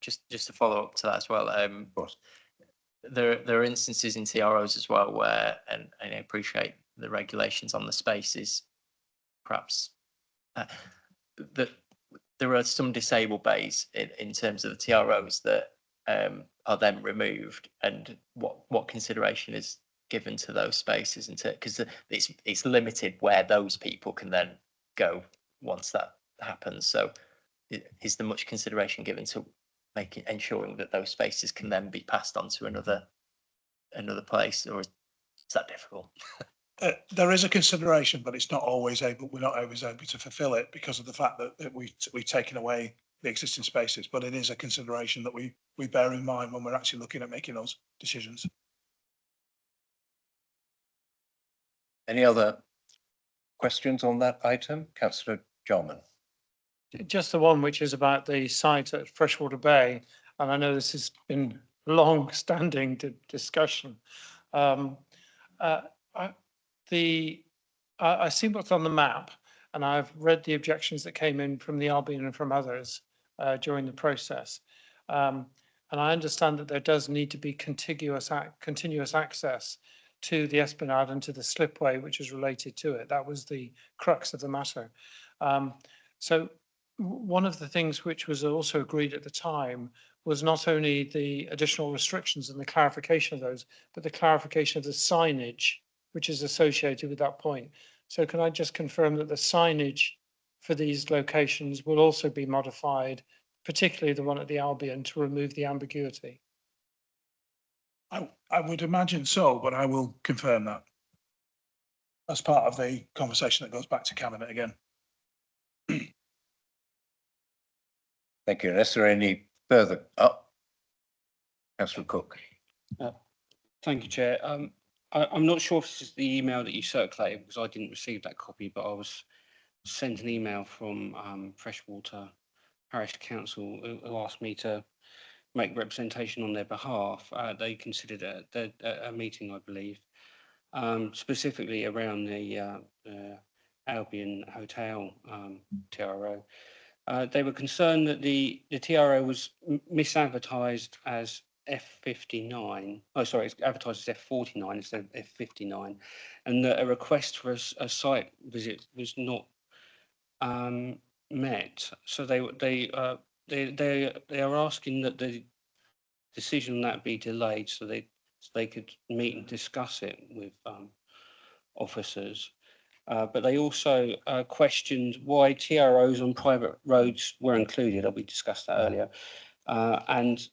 Just to follow up to that as well, Of course. there are instances in TROs as well where, and I appreciate the regulations on the spaces, perhaps that there are some disabled bays in terms of the TROs that are then removed, and what consideration is given to those spaces, because it's limited where those people can then go once that happens. So is there much consideration given to ensuring that those spaces can then be passed on to another place, or is that difficult? There is a consideration, but we're not always able to fulfil it because of the fact that we've taken away the existing spaces. But it is a consideration that we bear in mind when we're actually looking at making those decisions. Any other questions on that item? Councillor Jarman. Just the one which is about the site at Freshwater Bay, and I know this has been long-standing discussion. I see what's on the map, and I've read the objections that came in from the Albion and from others during the process. And I understand that there does need to be continuous access to the Esplanade and to the slipway, which is related to it. That was the crux of the matter. So one of the things which was also agreed at the time was not only the additional restrictions and the clarification of those, but the clarification of the signage which is associated with that point. So can I just confirm that the signage for these locations will also be modified, particularly the one at the Albion, to remove the ambiguity? I would imagine so, but I will confirm that as part of the conversation that goes back to Cabinet again. Thank you. Unless there are any further, Councillor Cook. Thank you, Chair. I'm not sure if this is the email that you circulated, because I didn't receive that copy, but I was sent an email from Freshwater Parish Council who asked me to make representation on their behalf. They considered a meeting, I believe, specifically around the Albion Hotel TRO. They were concerned that the TRO was misadvertised as F59. Oh, sorry, it's advertised as F49 instead of F59, and that a request for a site visit was not met. So they are asking that the decision on that be delayed so they could meet and discuss it with officers. But they also questioned why TROs on private roads were included. We discussed that earlier, and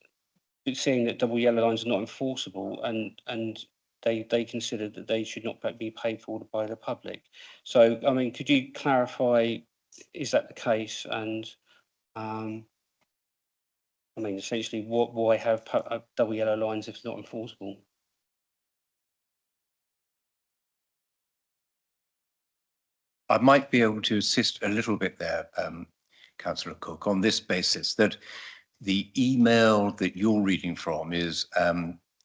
seeing that double yellow lines are not enforceable, and they considered that they should not be paid for by the public. So, I mean, could you clarify is that the case? And I mean, essentially, why have double yellow lines if it's not enforceable? I might be able to assist a little bit there, Councillor Cook, on this basis, that the email that you're reading from is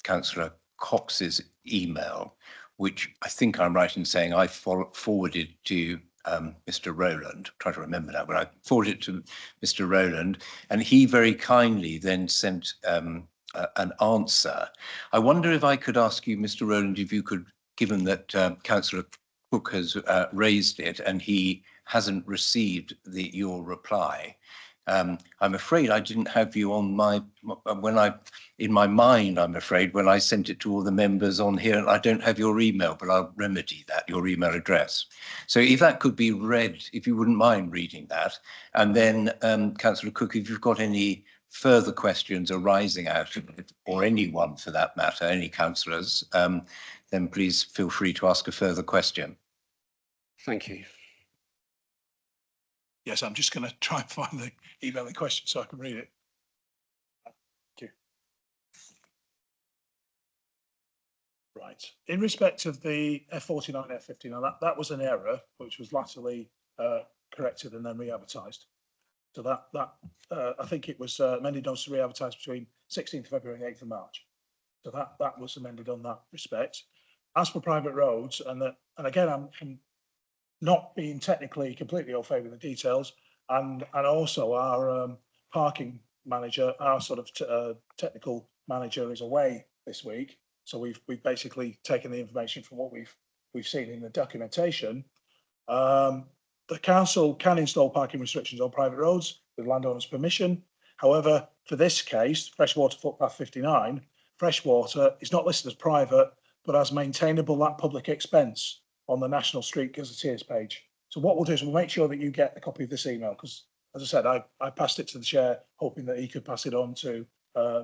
Councillor Cox's email, which I think I'm right in saying I forwarded to Mr. Rowland. Try to remember that, but I forwarded it to Mr. Rowland, and he very kindly then sent an answer. I wonder if I could ask you, Mr. Rowland, if you could, given that Councillor Cook has raised it and he hasn't received your reply. I'm afraid I didn't have you on in my mind, I'm afraid, when I sent it to all the members on here, I don't have your email, but I'll remedy that, your email address. So if that could be read, if you wouldn't mind reading that, and then Councillor Cook, if you've got any further questions arising out of it, or anyone for that matter, any councillors, then please feel free to ask a further question. Thank you. Yes, I'm just going to try and find the email in question so I can read it. Thank you. Right. In respect of the F49, F59, that was an error which was latterly corrected and then re-advertised. So that I think it was amended on to re-advertised between 16th of February and 8th of March. So that was amended on that respect. As for private roads, and again, I'm not being technically completely au fait with the details, and also our parking manager, our sort of technical manager, is away this week. So we've basically taken the information from what we've seen in the documentation. The council can install parking restrictions on private roads with landowners' permission. However, for this case, Freshwater Footpath 59, Freshwater is not listed as private, but as maintainable at public expense on the National Street Gazetteers page. So what we'll do is we'll make sure that you get a copy of this email, because, as I said, I passed it to the chair, hoping that he could pass it on to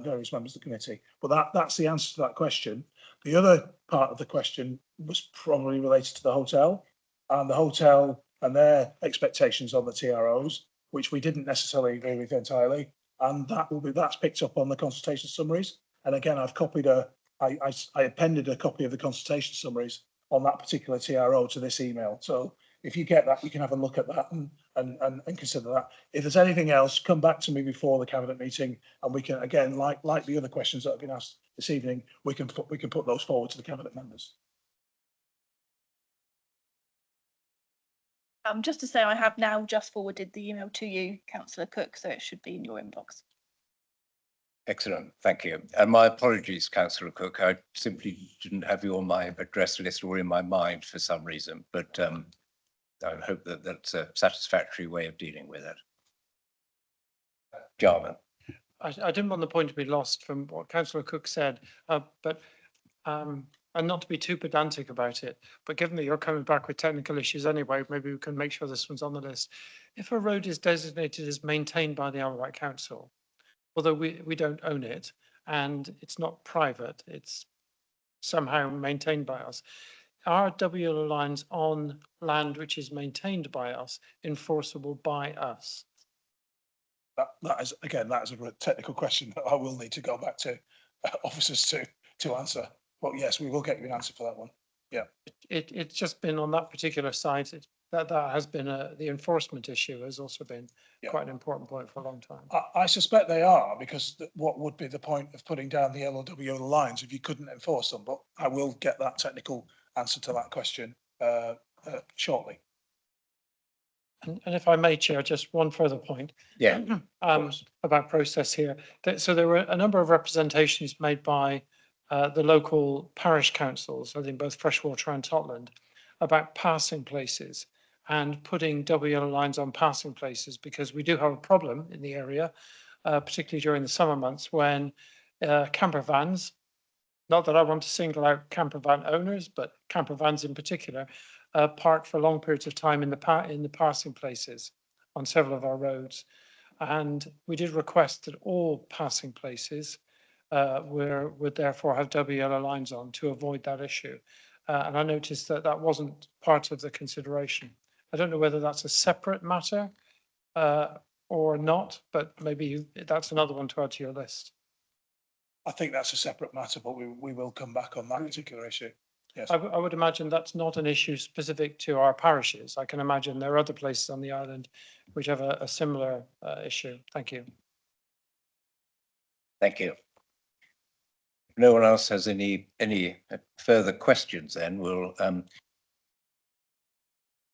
various members of the committee. But that's the answer to that question. The other part of the question was probably related to the hotel and their expectations on the TROs, which we didn't necessarily agree with entirely. And that's picked up on the consultation summaries. And again, I've copied I appended a copy of the consultation summaries on that particular TRO to this email. So if you get that, you can have a look at that and consider that. If there's anything else, come back to me before the cabinet meeting, and we can, again, like the other questions that have been asked this evening, we can put those forward to the cabinet members. Just to say, I have now just forwarded the email to you, Councillor Cook, so it should be in your inbox. Excellent, thank you. And my apologies, Councillor Cook. I simply didn't have you on my address list or in my mind for some reason, but I hope that that's a satisfactory way of dealing with it. Jarman. I didn't want the point to be lost from what Councillor Cook said, and not to be too pedantic about it, but given that you're coming back with technical issues anyway, maybe we can make sure this one's on the list. If a road is designated as maintained by the Isle of Wight Council, although we don't own it and it's not private, it's somehow maintained by us, are WLO lines on land which is maintained by us enforceable by us? That is a technical question that I will need to go back to officers to answer. But yes, we will get you an answer for that one. Yeah. It's just been on that particular site. That has been the enforcement issue has also been quite an important point for a long time. I suspect they are, because what would be the point of putting down the LOW lines if you couldn't enforce them? But I will get that technical answer to that question shortly. And if I may, Chair, just one further point. Yeah. About process here. So there were a number of representations made by the local parish councils, I think both Freshwater and Totland, about passing places and putting WL lines on passing places, because we do have a problem in the area, particularly during the summer months, when camper vans, not that I want to single out camper van owners, but camper vans in particular, park for long periods of time in the passing places on several of our roads. And we did request that all passing places would therefore have WL lines on to avoid that issue. And I noticed that wasn't part of the consideration. I don't know whether that's a separate matter or not, but maybe that's another one to add to your list. I think that's a separate matter, but we will come back on that particular issue. Yes. I would imagine that's not an issue specific to our parishes. I can imagine there are other places on the island which have a similar issue. Thank you. Thank you. If no one else has any further questions, then we'll,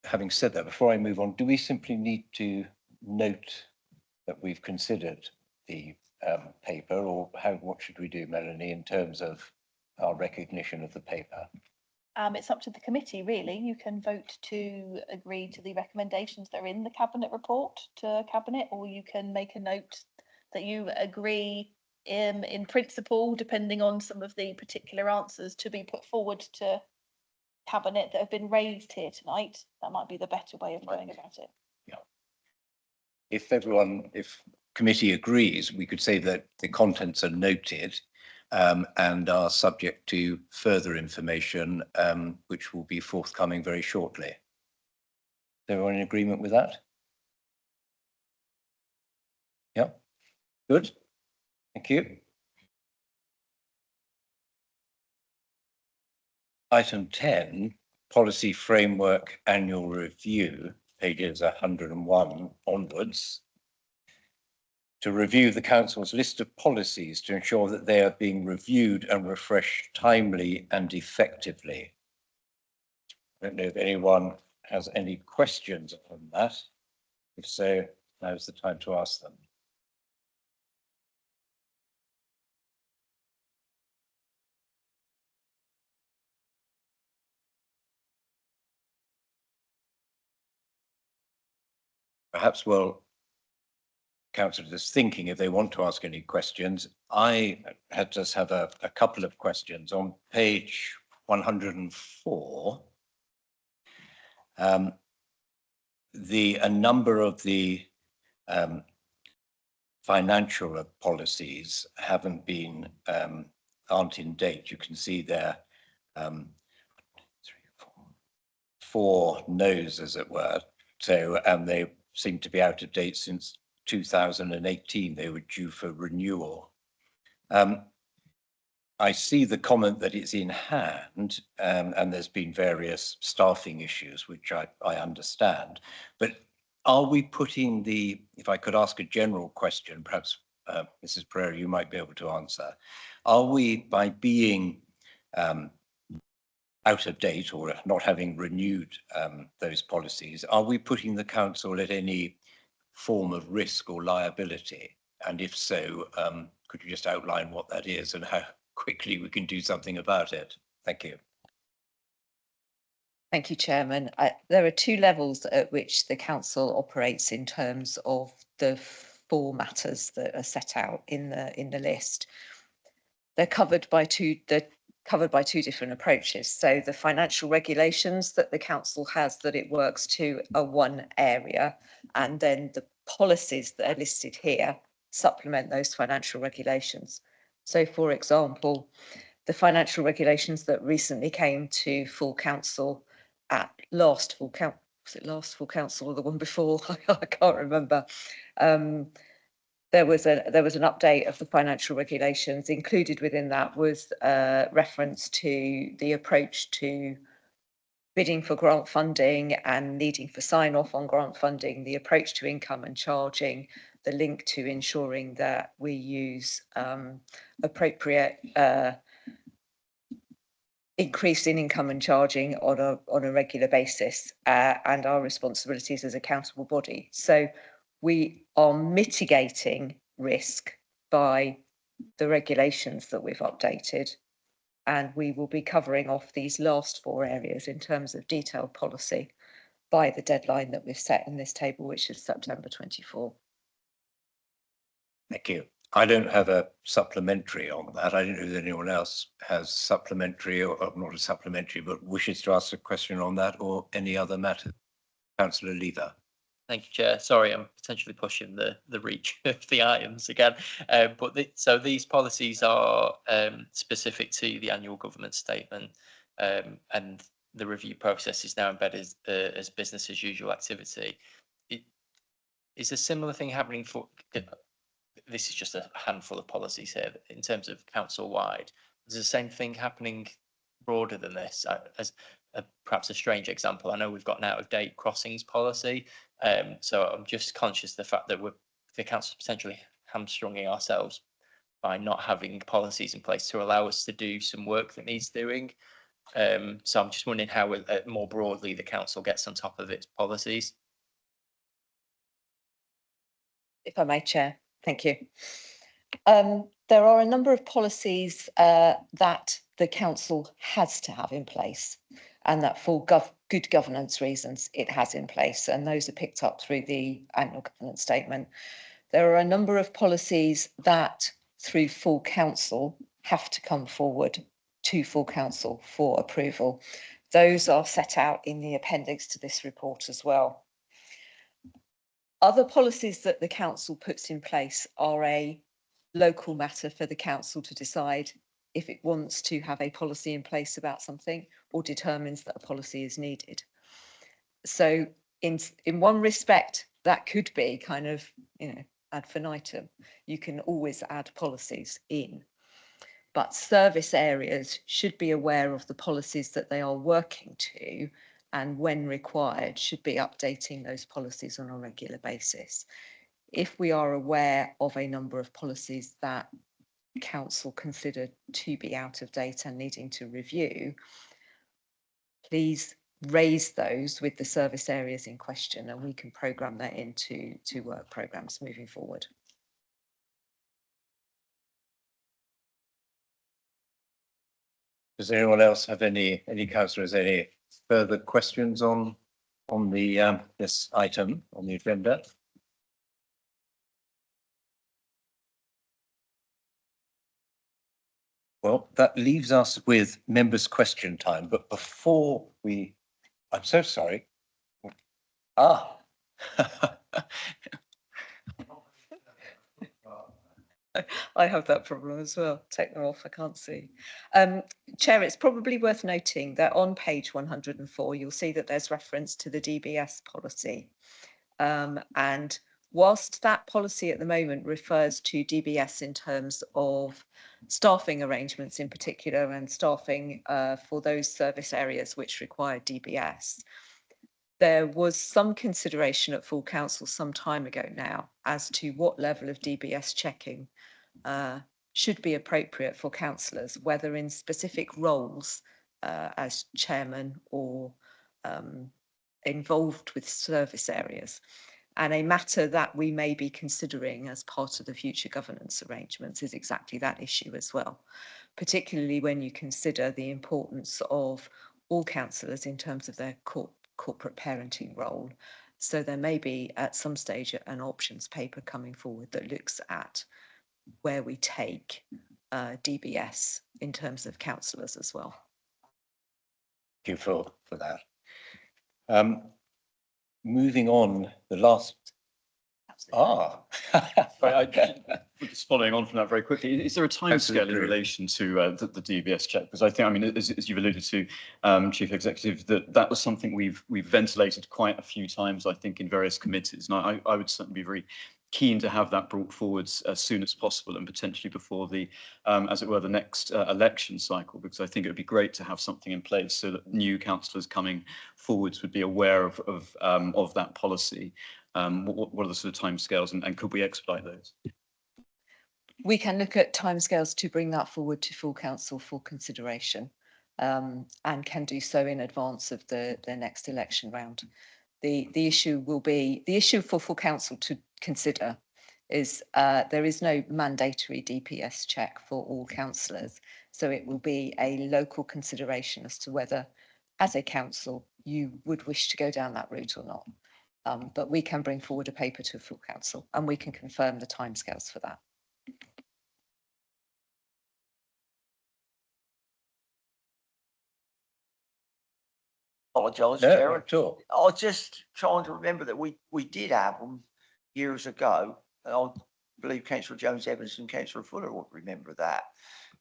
having said that, before I move on, do we simply need to note that we've considered the paper, or what should we do, Melanie, in terms of our recognition of the paper? It's up to the committee, really. You can vote to agree to the recommendations that are in the cabinet report to cabinet, or you can make a note that you agree in principle, depending on some of the particular answers to be put forward to cabinet that have been raised here tonight. That might be the better way of going about it. Yeah. If committee agrees, we could say that the contents are noted and are subject to further information, which will be forthcoming very shortly. Is everyone in agreement with that? Yeah, good. Thank you. Item 10, Policy Framework Annual Review, pages 101 onwards. To review the Council's list of policies to ensure that they are being reviewed and refreshed timely and effectively. I don't know if anyone has any questions on that. If so, now's the time to ask them. Perhaps while councillors is thinking, if they want to ask any questions, I had just have a couple of questions on page 104. A number of the financial policies haven't been aren't in date. You can see there 4 no's, as it were. So they seem to be out of date since 2018. They were due for renewal. I see the comment that it's in hand, and there's been various staffing issues, which I understand. But are we putting if I could ask a general question, perhaps Mrs. Pereira, you might be able to answer. Are we, by being out of date or not having renewed those policies, are we putting the council at any form of risk or liability? And if so, could you just outline what that is and how quickly we can do something about it? Thank you. Thank you, Chairman. There are 2 levels at which the council operates in terms of the 4 matters that are set out in the list. They're covered by two different approaches. So the financial regulations that the council has that it works to are one area, and then the policies that are listed here supplement those financial regulations. So, for example, the financial regulations that recently came to full council at last full council, was it last full council or the one before? I can't remember. There was an update of the financial regulations. Included within that was reference to the approach to bidding for grant funding and needing for sign off on grant funding, the approach to income and charging, the link to ensuring that we use appropriate increase in income and charging on a regular basis, and our responsibilities as a accountable body. So we are mitigating risk by the regulations that we've updated, and we will be covering off these last 4 areas in terms of detailed policy by the deadline that we've set in this table, which is September 24. Thank you. I don't have a supplementary on that. I don't know if anyone else has supplementary or not a supplementary, but wishes to ask a question on that or any other matter. Councillor Lever. Thank you, Chair. Sorry, I'm potentially pushing the reach of the items again. So these policies are specific to the annual government statement, and the review process is now embedded as business as usual activity. Is a similar thing happening for, this is just a handful of policies here, in terms of council wide? Is the same thing happening broader than this? As perhaps a strange example, I know we've got an out of date crossings policy. So I'm just conscious of the fact that the council potentially hamstringing ourselves by not having policies in place to allow us to do some work that needs doing. So I'm just wondering how more broadly the council gets on top of its policies. If I may, Chair, thank you. There are a number of policies that the council has to have in place, and that for good governance reasons it has in place, and those are picked up through the annual governance statement. There are a number of policies that through full council have to come forward to full council for approval. Those are set out in the appendix to this report as well. Other policies that the council puts in place are a local matter for the council to decide if it wants to have a policy in place about something or determines that a policy is needed. So in one respect, that could be kind of, ad infinitum. You can always add policies in, but service areas should be aware of the policies that they are working to, and when required, should be updating those policies on a regular basis. If we are aware of a number of policies that council consider to be out of date and needing to review, please raise those with the service areas in question, and we can programme that into work programmes moving forward. Does anyone else have any councillors, any further questions on the this item on the agenda? Well, that leaves us with members' question time, but before I'm so sorry. Ah. I have that problem as well. Take them off, I can't see. Chair, it's probably worth noting that on page 104, you'll see that there's reference to the DBS policy. And whilst that policy at the moment refers to DBS in terms of staffing arrangements in particular, and staffing for those service areas which require DBS, there was some consideration at full council some time ago now as to what level of DBS checking should be appropriate for councillors, whether in specific roles as chairman or involved with service areas. And a matter that we may be considering as part of the future governance arrangements is exactly that issue as well, particularly when you consider the importance of all councillors in terms of their corporate parenting role. So there may be at some stage an options paper coming forward that looks at where we take DBS in terms of councillors as well. Thank you for that. Moving on, the last. Just following on from that very quickly, is there a timescale in relation to the DBS check? Because I think, I mean, as you've alluded to, Chief Executive, that was something we've ventilated quite a few times, I think, in various committees, and I would certainly be very keen to have that brought forward as soon as possible, and potentially before the, as it were, the next election cycle, because I think it would be great to have something in place so that new councillors coming forwards would be aware of that policy. What are the sort of timescales, and could we expedite those? We can look at timescales to bring that forward to full council for consideration, and can do so in advance of the next election round. The issue will be, the issue for full council to consider is there is no mandatory DPS check for all councillors. So it will be a local consideration as to whether, as a council, you would wish to go down that route or not. But we can bring forward a paper to full council, and we can confirm the timescales for that. Apologise, No, Chair. not at all. I was just trying to remember that we did have them years ago. And I believe Councillor Jones-Evans and Councillor Fuller would remember that.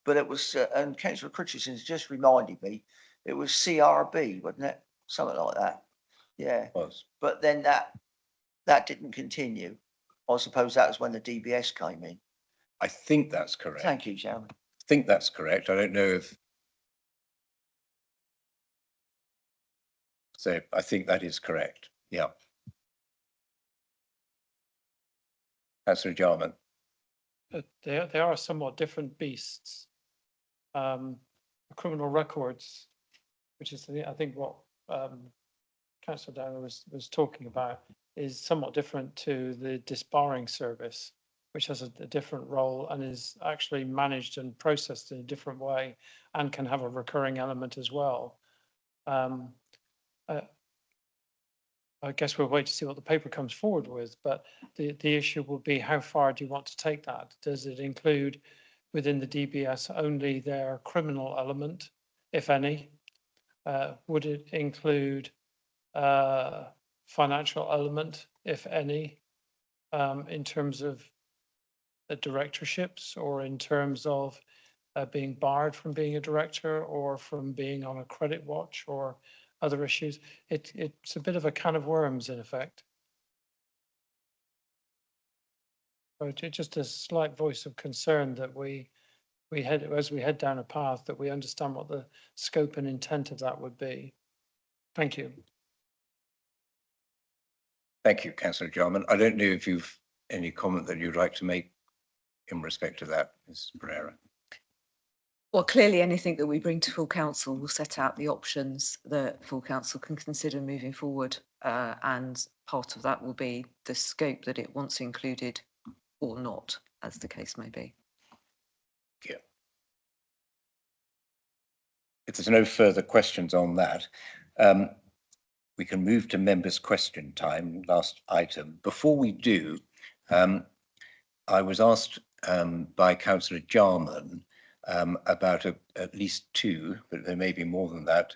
But it was, and Councillor Christensen's just reminded me It was CRB, wasn't it? Something like that. Yeah, Was. but then that didn't continue. I suppose that was when the DBS came in. I think that's correct. Thank you, Chairman. I think that's correct. I don't know if. So I think that is correct. Yeah. Councillor Jarman. They are somewhat different beasts. Criminal records, which is I think what Councillor Downer was talking about, is somewhat different to the disbarring service, which has a different role and is actually managed and processed in a different way and can have a recurring element as well. I guess we'll wait to see what the paper comes forward with, but the issue will be how far do you want to take that? Does it include within the DBS only their criminal element, if any? Would it include financial element, if any, in terms of the directorships or in terms of being barred from being a director or from being on a credit watch or other issues? It's a bit of a can of worms in effect. But just a slight voice of concern that as we head down a path, that we understand what the scope and intent of that would be. Thank you. Thank you, Councillor Jarman. I don't know if you've any comment that you'd like to make in respect to that, Ms. Pereira. Well, clearly anything that we bring to full council will set out the options that full council can consider moving forward. And part of that will be the scope that it wants included or not, as the case may be. Yeah. If there's no further questions on that, we can move to members' question time, last item. Before we do, I was asked by Councillor Jarman about at least two, but there may be more than that,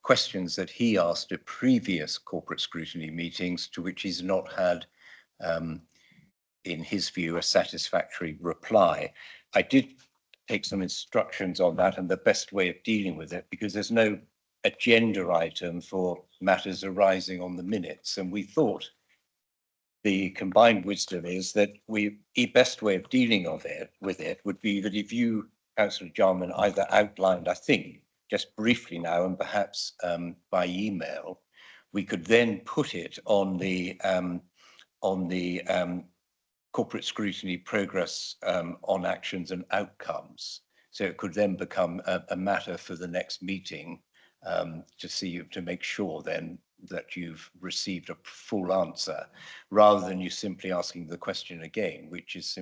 questions that he asked at previous corporate scrutiny meetings to which he's not had, in his view, a satisfactory reply. I did take some instructions on that and the best way of dealing with it, because there's no agenda item for matters arising on the minutes. And we thought the combined wisdom is that the best way of dealing with it would be that if you, Councillor Jarman, either outlined, I think, just briefly now and perhaps by email, we could then put it on the corporate scrutiny progress on actions and outcomes. So it could then become a matter for the next meeting to make sure then that you've received a full answer, rather than you simply asking the question again, which is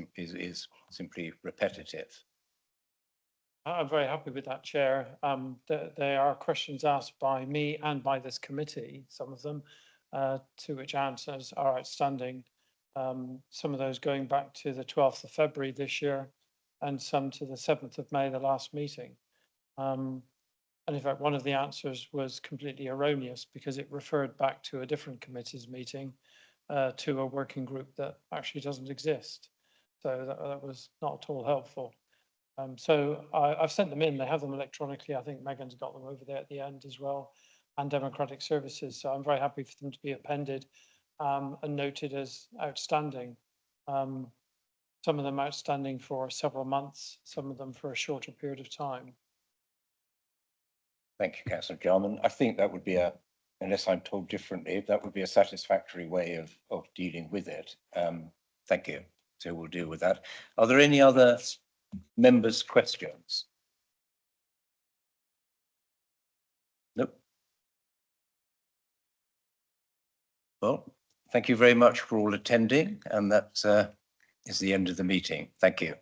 simply repetitive. I'm very happy with that, Chair. There are questions asked by me and by this committee, some of them, to which answers are outstanding. Some of those going back to the 12th of February this year, and some to the 7th of May, the last meeting. And in fact, one of the answers was completely erroneous because it referred back to a different committee's meeting, to a working group that actually doesn't exist. So that was not at all helpful. So I've sent them in. They have them electronically. I think Megan's got them over there at the end as well, and Democratic Services. So I'm very happy for them to be appended and noted as outstanding. Some of them outstanding for several months, some of them for a shorter period of time. Thank you, Councillor Jarman. I think that would be unless I'm told differently, that would be a satisfactory way of dealing with it. Thank you. So we'll deal with that. Are there any other members' questions? Nope. Well, thank you very much for all attending, and that is the end of the meeting. Thank you.